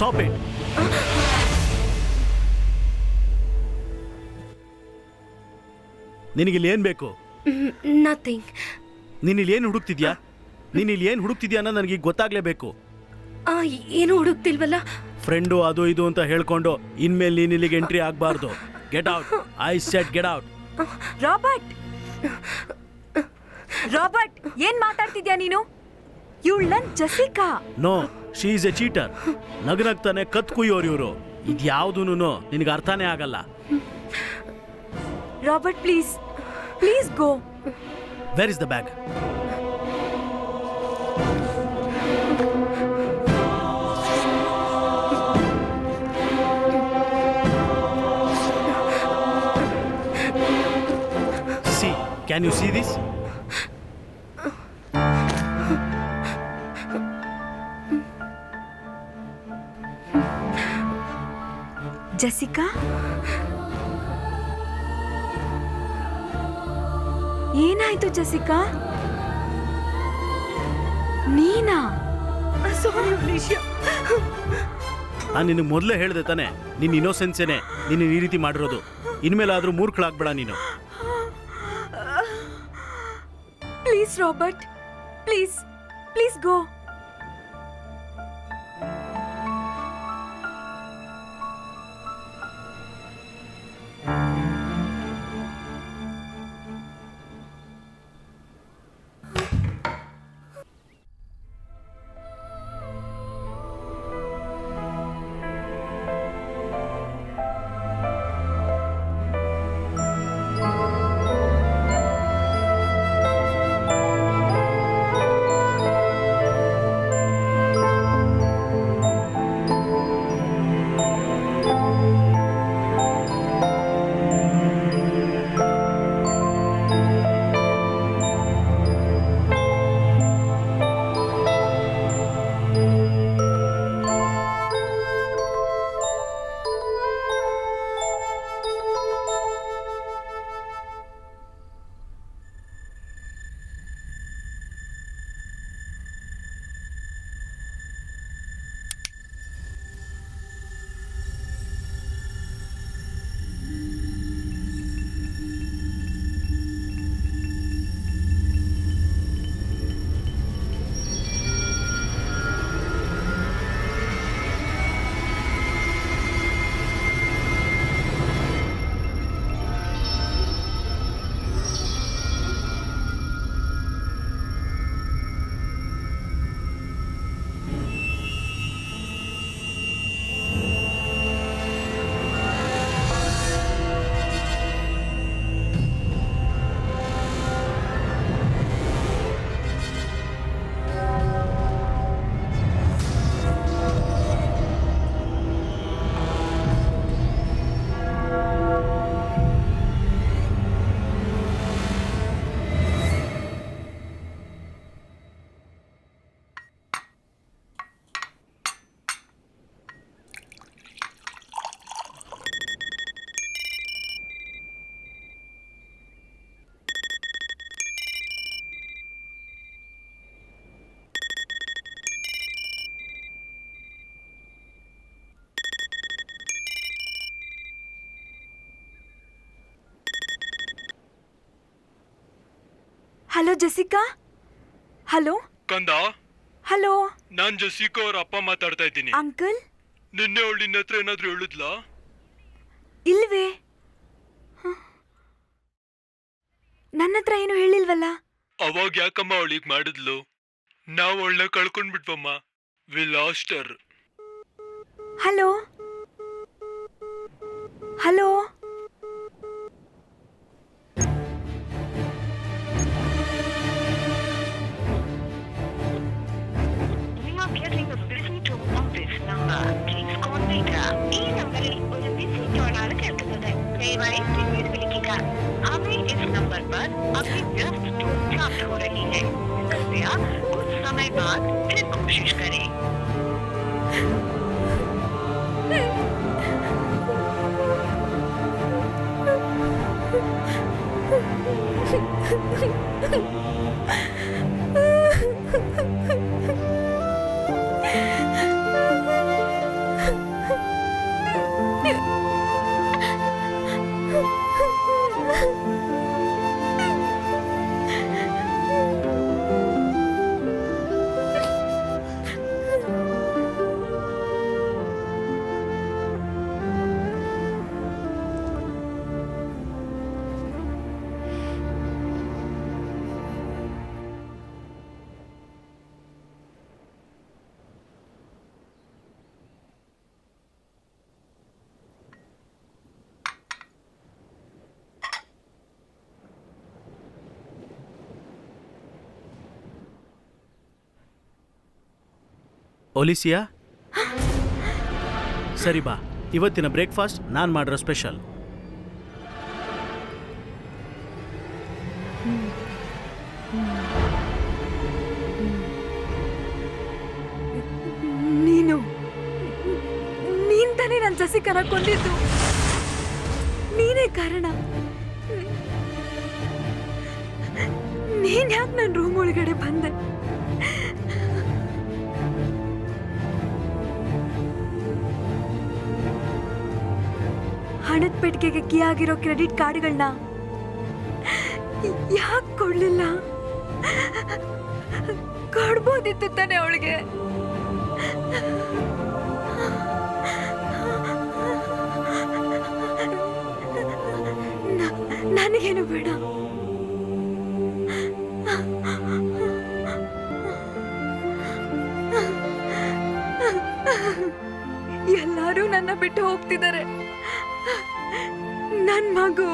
Stop it. ನಿನಗಿಲ್ಲಿ ಏನ್ ಬೇಕು? ನಥಿಂಗ್. ನೀನಿಲ್ಲಿ ಏನು ಹುಡುಕ್ತಿದ್ಯಾ? ನೀನಿಲ್ಲಿ ಏನು ಹುಡುಕ್ತಿದ್ಯಾ ಅನ್ನೋ ನನಗೆ ಗೊತ್ತಾಗ್ಲೇಬೇಕು. ಏನು ಹುಡುಕ್ತಿಲ್ವಲ್ಲ. ಫ್ರೆಂಡು ಅದು ಇದು ಅಂತ ಹೇಳ್ಕೊಂಡು ಇನ್ಮೇಲೆ ನೀನ್ ಇಲ್ಲಿಗೆ ಎಂಟ್ರಿ ಆಗ್ಬಾರ್ದು. Get out. I said get out. Robert, Robert, ಏನ್ ಮಾತಾಡ್ತಿದ್ಯಾ ನೀನು? ಇವಳು ನನ್ Jessica. No, she is a cheater. ನಗ್ನಗ್ತಾನೆ ಕತ್ ಕುಯ್ಯೋರು ಇವರು. ಇದ್ಯಾವುದೂನು ನಿನಗೆ ಅರ್ಥನೇ ಆಗಲ್ಲ. Robert, please please go. Where is the bag? Can you see this? Jessica, ಏನಾಯ್ತು ಜೆಸಿಕಾ? ನೀನಾ? Sorry Olicia. ನಾನು ನಿನಗೆ ಮೊದಲೇ ಹೇಳಿದೆ ತಾನೆ, ನಿನ್ನ ಇನ್ನೋಸೆನ್ಸೇನೆ ನೀನು ಈ ರೀತಿ ಮಾಡಿರೋದು. ಇನ್ಮೇಲಾದರೂ ಮೂರ್ಖಳಾಗ್ಬೇಡ ನೀನು. Please Robert, please please go. Hello Jessica. Hello ಕಂದ, ಹಲೋ. ನಾನ್ ಜೆಸಿಕಾ ಅವ್ರ ಅಪ್ಪ ಮಾತಾಡ್ತಾ ಇದ್ದೀನಿ. ಅಂಕಲ್, ನಿನ್ನೆ ಅವಳು ನಿನ್ನ ಹತ್ರ ಏನಾದ್ರೂ ಹೇಳಿದ್ಲಾ? ಇಲ್ವೇ, ನನ್ನ ಹತ್ರ ಏನು ಹೇಳಿಲ್ವಲ್ಲ. ಅವಾಗ ಯಾಕಮ್ಮ ಅವಳಿಗೆ ಮಾಡಿದ್ಲು? ನಾವು ಅವಳನ್ನ ಕಳ್ಕೊಂಡ್ಬಿಟ್ವಮ್ಮ. We lost her. Hello hello. ഈ നമ്പറിൽ ഒരു ബിസി ടോണാണ് കേൾക്കുന്നത്. ദയവായി പിന്നീട് വിളിക്കുക. अभी इस नंबर पर आपकी व्यस्त टोन प्राप्त हो रही है. कृपया कुछ समय बाद फिर कोशिश करें. ಒಲಿಸಿಯಾ, ಸರಿ ಬಾ, ಇವತ್ತಿನ ಬ್ರೇಕ್ಫಾಸ್ಟ್ ನಾನು ಮಾಡಿರೋ ಸ್ಪೆಷಲ್. ಜಾಸಿಕನ ಕೊಂದಿದ್ದು ನೀನೇ ಕಾರಣ. ನೀನ್ ಯಾಕೆ ನನ್ನ ರೂಮ್ ಒಳಗಡೆ ಬಂದೆ? ಹಣದ ಪೆಟ್ಟಿಗೆಗೆ ಕೀ ಆಗಿರೋ ಕ್ರೆಡಿಟ್ ಕಾರ್ಡ್ಗಳನ್ನ ಯಾಕೆ ಕೊಡ್ಲಿಲ್ಲ? ಕೊಡ್ಬೋದಿತ್ತು ತಾನೆ ಅವಳಿಗೆ. ನನಗೇನು ಬೇಡ. ಎಲ್ಲರೂ ನನ್ನ ಬಿಟ್ಟು ಹೋಗ್ತಿದ್ದಾರೆ. ನನ್ ಮಗು,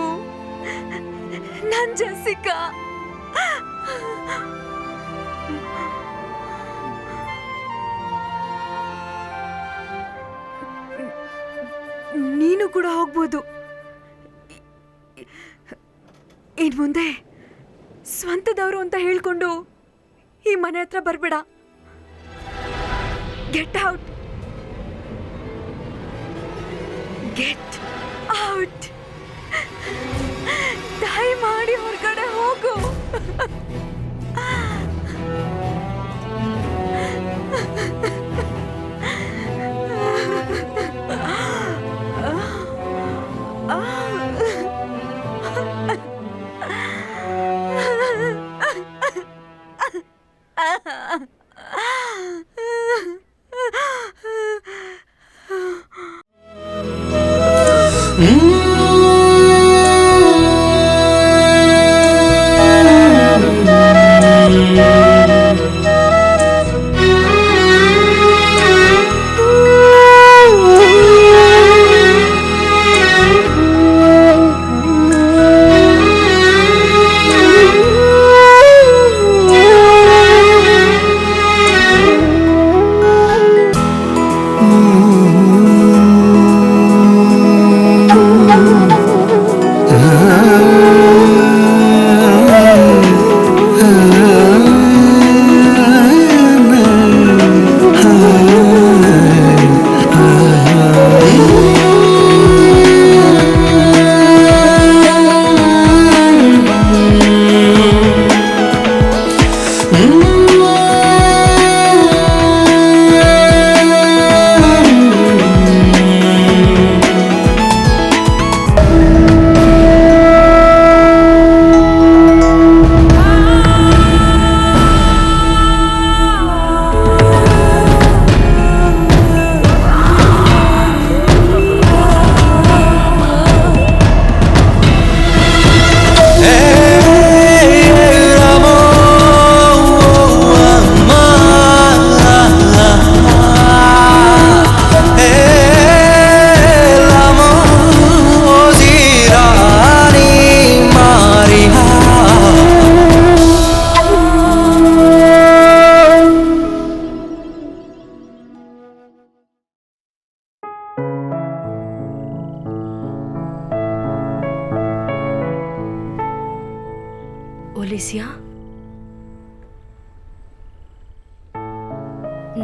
ನನ್ ಜಸಿಕಾ. ನೀನು ಕೂಡ ಹೋಗ್ಬೋದು. ಇನ್ ಮುಂದೆ ಸ್ವಂತದವರು ಅಂತ ಹೇಳ್ಕೊಂಡು ಈ ಮನೆ ಹತ್ರ ಬರ್ಬೇಡ. Get out, get out. ದಯಮಾಡಿ ಹೊರಗಡೆ ಹೋಗು. ಒಲಿಸಿಯಾ,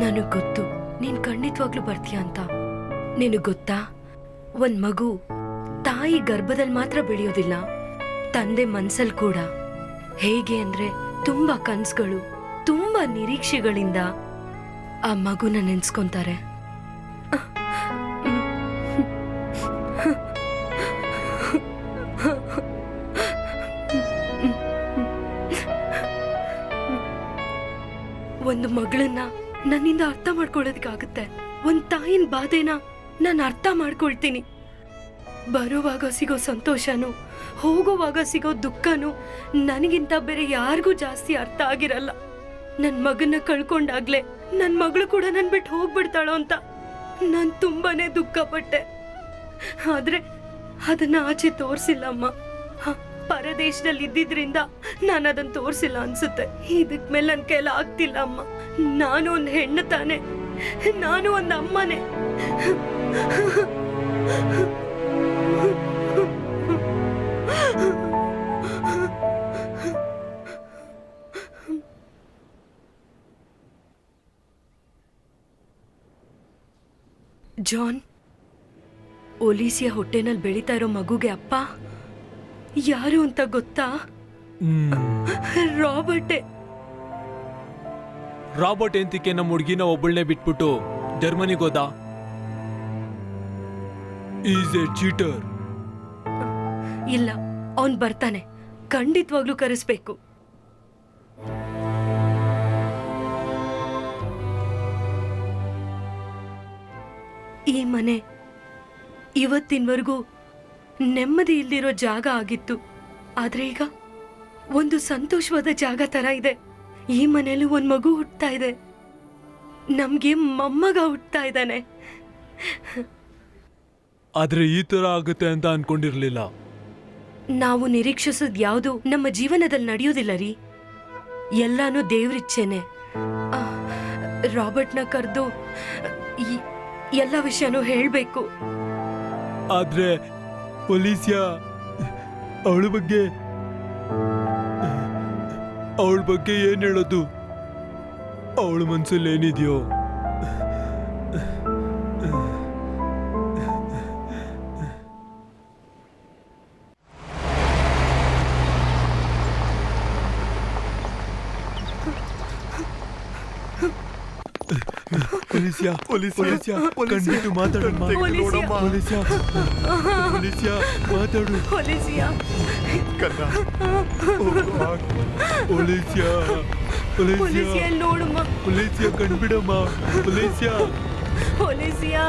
ನನಗ್ ಗೊತ್ತು ನೀನ್ ಖಂಡಿತವಾಗ್ಲೂ ಬರ್ತೀಯ ಅಂತ. ನಿನಗ್ ಗೊತ್ತಾ, ಒಂದ್ ಮಗು ತಾಯಿ ಗರ್ಭದಲ್ಲಿ ಮಾತ್ರ ಬೆಳೆಯೋದಿಲ್ಲ, ತಂದೆ ಮನ್ಸಲ್ ಕೂಡ. ಹೇಗೆ ಅಂದ್ರೆ ತುಂಬಾ ಕನ್ಸುಗಳು, ತುಂಬಾ ನಿರೀಕ್ಷೆಗಳಿಂದ ಆ ಮಗುನ ನೆನ್ಸ್ಕೊಂತಾರೆ. ಒಂದು ಮಗಳನ್ನ ನನ್ನಿಂದ ಅರ್ಥ ಮಾಡ್ಕೊಳ್ಳೋದಕ್ಕಾಗುತ್ತೆ. ಒಂದ್ ತಾಯಿನ ಬಾಧೆನ ನಾನು ಅರ್ಥ ಮಾಡ್ಕೊಳ್ತೀನಿ. ಬರೋವಾಗ ಸಿಗೋ ಸಂತೋಷನು, ಹೋಗೋವಾಗ ಸಿಗೋ ದುಃಖನು ನನಗಿಂತ ಬೇರೆ ಯಾರಿಗೂ ಜಾಸ್ತಿ ಅರ್ಥ ಆಗಿರಲ್ಲ. ನನ್ ಮಗನ್ನ ಕಳ್ಕೊಂಡಾಗ್ಲೇ ನನ್ ಮಗಳು ಕೂಡ ನನ್ ಬಿಟ್ಟು ಹೋಗ್ಬಿಡ್ತಾಳೋ ಅಂತ ನಾನ್ ತುಂಬಾನೇ ದುಃಖ ಪಟ್ಟೆ. ಆದ್ರೆ ಅದನ್ನ ಆಚೆ ತೋರ್ಸಿಲ್ಲಮ್ಮ. ಪರದೇಶದಲ್ಲಿ ಇದ್ದಿದ್ರಿಂದ ನಾನು ಅದನ್ನ ತೋರ್ಸಿಲ್ಲ ಅನ್ಸುತ್ತೆ. ಇದಕ್ ಮೇಲೆ ನನ್ ಕೈಲ ಆಗ್ತಿಲ್ಲ ಅಮ್ಮ. ನಾನು ಒಂದ್ ಹೆಣ್ಣು ತಾನೆ, ನಾನು ಒಂದ್ ಅಮ್ಮನೇ. ಜಾನ್, ಒಲಿಸಿಯ ಹೊಟ್ಟೆನಲ್ಲಿ ಬೆಳೀತಾ ಇರೋ ಮಗುಗೆ ಅಪ್ಪ ಯಾರು ಅಂತ ಗೊತ್ತಾ? ರಾಬರ್ಟೇ. ರಾಬರ್ಟ್ ಎಂತಿಕೆ ನಮ್ಮ ಹುಡುಗಿನ ಒಬ್ಬಳನ್ನೇ ಬಿಟ್ಬಿಟ್ಟು ಜರ್ಮನಿಗೆ ಹೋದ. Is a cheater. ಇಲ್ಲ, ಅವನ್ ಬರ್ತಾನೆ, ಖಂಡಿತವಾಗ್ಲೂ ಕರೆಸ್ಬೇಕು. ಈ ಮನೆ ಇವತ್ತಿನವರೆಗೂ ನೆಮ್ಮದಿ ಇಲ್ದಿರೋ ಜಾಗ ಆಗಿತ್ತು. ಆದ್ರೆ ಈಗ ಒಂದು ಸಂತೋಷವಾದ ಜಾಗ ತರ ಇದೆ. ಈ ಮನೆಯಲ್ಲಿ ಒಂದ್ ಮಗು ಹುಟ್ತಾ ಇದೆ. ನಮ್ಗೆ ಮೊಮ್ಮಗ ಹುಟ್ತಾ ಇದ್ದಾನೆ. ಆದ್ರೆ ಈ ತರ ಆಗುತ್ತೆ ಅಂತ ಅನ್ಕೊಂಡಿರ್ಲಿಲ್ಲ. ನಾವು ನಿರೀಕ್ಷಿಸೋದ್ ಯಾವುದು ನಮ್ಮ ಜೀವನದಲ್ಲಿ ನಡೆಯೋದಿಲ್ಲ ರೀ. ಎಲ್ಲಾನು ದೇವ್ರಿಚ್ಛೆನೆ. ರಾಬರ್ಟ್ನ ಕರೆದು ಎಲ್ಲ ವಿಷಯನೂ ಹೇಳ್ಬೇಕು. ಆದ್ರೆ ಒಲಿಸಿಯಾ ಅವಳ ಬಗ್ಗೆ ಏನ್ ಹೇಳೋದು? ಅವಳ ಮನ್ಸಲ್ಲಿ ಏನಿದೆಯೋ? ಒಲಿಸಿಯಾ ಕಣ್ಬಿಟ್ಟು ಮಾತಾಡಮ್ಮ. ಒಲಿಸಿಯಾ ಮಾತಾಡು. ಒಲಿಸಿಯಾ ನೋಡಮ್ಮ. ಒಲಿಸಿಯಾ ಕಣ್ಬಿಡಮ್ಮ. ಒಲಿಸಿಯಾ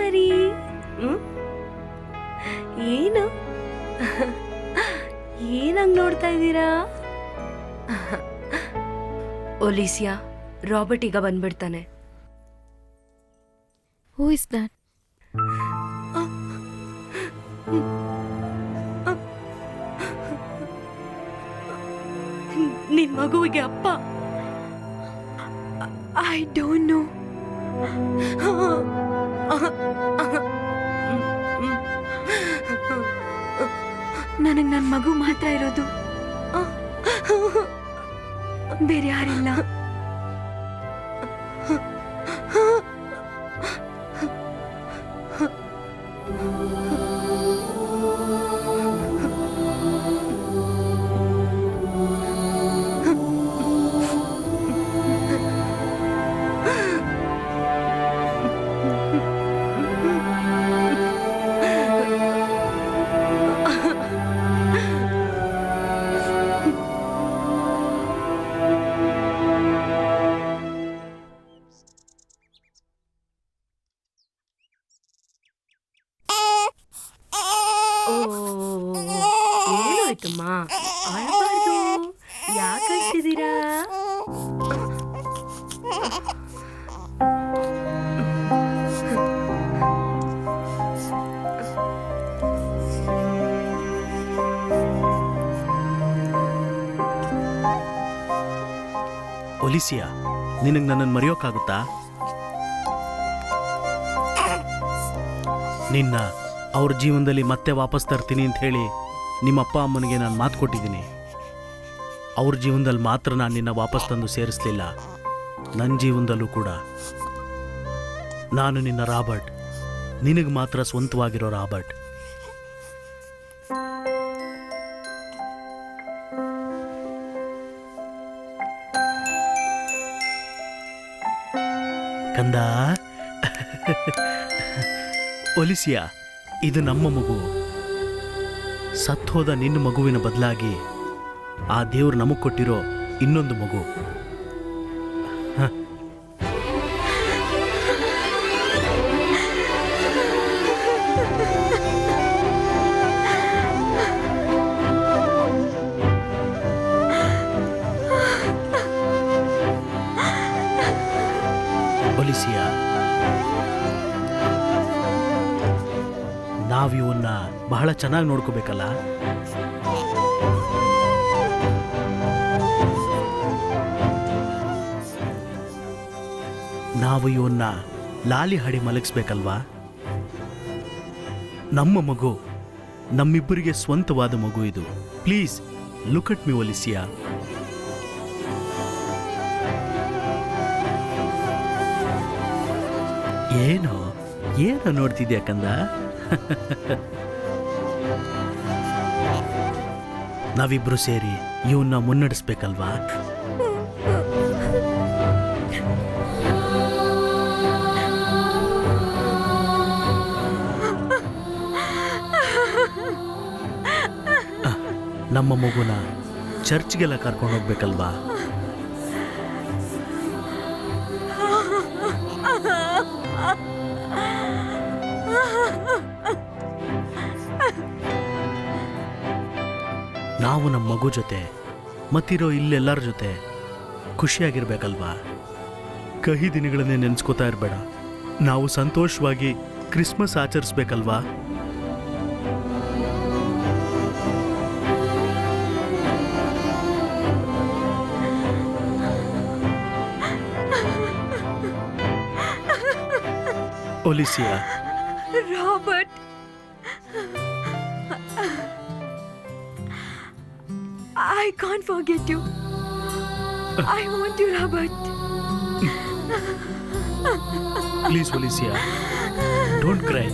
ಮರಿ. ಏನು ಏನಂಗ್ ನೋಡ್ತಾ ಇದ್ದೀರಾ? ಒಲಿಸಿಯಾ, ರಾಬರ್ಟ್ ಈಗ ಬಂದ್ಬಿಡ್ತಾನೆ. Who is that? ನಿನ್ ಮಗುವಿಗೆ ಅಪ್ಪ. I don't know. ನನಗೆ ನನ್ನ ಮಗು ಮಾತ್ರ ಇರೋದು, ಬೇರೆ ಯಾರಿಲ್ಲ. ಏನಾಯ್ತಮ್ಮ? ಅಳಬಾರ್ದು. ಯಾಕೆ ಅಳ್ತಿದ್ದೀರಾ? ಒಲಿಸಿಯಾ, ನಿನಗೆ ನನ್ನನ್ನು ಮರೆಯೋಕ್ಕಾಗುತ್ತಾ? ನಿನ್ನ ಅವ್ರ ಜೀವನದಲ್ಲಿ ಮತ್ತೆ ವಾಪಸ್ ತರ್ತೀನಿ ಅಂತ ಹೇಳಿ ನಿಮ್ಮ ಅಪ್ಪ ಅಮ್ಮನಿಗೆ ನಾನು ಮಾತು ಕೊಟ್ಟಿದ್ದೀನಿ. ಅವ್ರ ಜೀವನದಲ್ಲಿ ಮಾತ್ರ ನಾನು ನಿನ್ನ ವಾಪಸ್ ತಂದು ಸೇರಿಸಲಿಲ್ಲ, ನನ್ನ ಜೀವನದಲ್ಲೂ ಕೂಡ. ನಾನು ನಿನ್ನ ರಾಬರ್ಟ್, ನಿನಗೆ ಮಾತ್ರ ಸ್ವಂತವಾಗಿರೋ ರಾಬರ್ಟ್. ಕಂದ. ಒಲಿಸಿಯಾ, ಇದು ನಮ್ಮ ಮಗು. ಸತ್ತೋದ ನಿನ್ನ ಮಗುವಿನ ಬದಲಾಗಿ ಆ ದೇವ್ರು ನಮಗೆ ಕೊಟ್ಟಿರೋ ಇನ್ನೊಂದು ಮಗು. ಒಲಿಸಿಯಾ, ನಾವಿವನ್ನ ಬಹಳ ಚೆನ್ನಾಗಿ ನೋಡ್ಕೋಬೇಕಲ್ಲ. ನಾವು ಇವನ್ನ ಲಾಲಿ ಹಾಡಿ ಮಲಗಿಸ್ಬೇಕಲ್ವಾ? ನಮ್ಮ ಮಗು, ನಮ್ಮಿಬ್ಬರಿಗೆ ಸ್ವಂತವಾದ ಮಗು ಇದು. ಪ್ಲೀಸ್ ಲುಕ್ ಅಟ್ ಮಿ ಒಲಿಸಿಯಾ. ಏನೋ ನೋಡ್ತಿದ್ಯಾ ಕಂದ? ನಾವಿಬ್ರು ಸೇರಿ ಇವನ್ನ ಮುನ್ನಡೆಸ್ಬೇಕಲ್ವಾ? ನಮ್ಮ ಮಗುನ ಚರ್ಚ್ಗೆಲ್ಲ ಕರ್ಕೊಂಡು ಹೋಗ್ಬೇಕಲ್ವಾ? ನಾವು ನಮ್ಮ ಮಗು ಜೊತೆ ಮತ್ತಿರೋ ಇಲ್ಲೆಲ್ಲರ ಜೊತೆ ಖುಷಿಯಾಗಿರ್ಬೇಕಲ್ವಾ? ಕಹಿ ದಿನಗಳನ್ನೇ ನೆನೆಸ್ಕೋತಾ ಇರಬೇಡ. ನಾವು ಸಂತೋಷವಾಗಿ ಕ್ರಿಸ್ಮಸ್ ಆಚರಿಸ್ಬೇಕಲ್ವಾ? Olicia. Robert, I can't forget you. I want you, Robert. Please, Alicia, don't cry.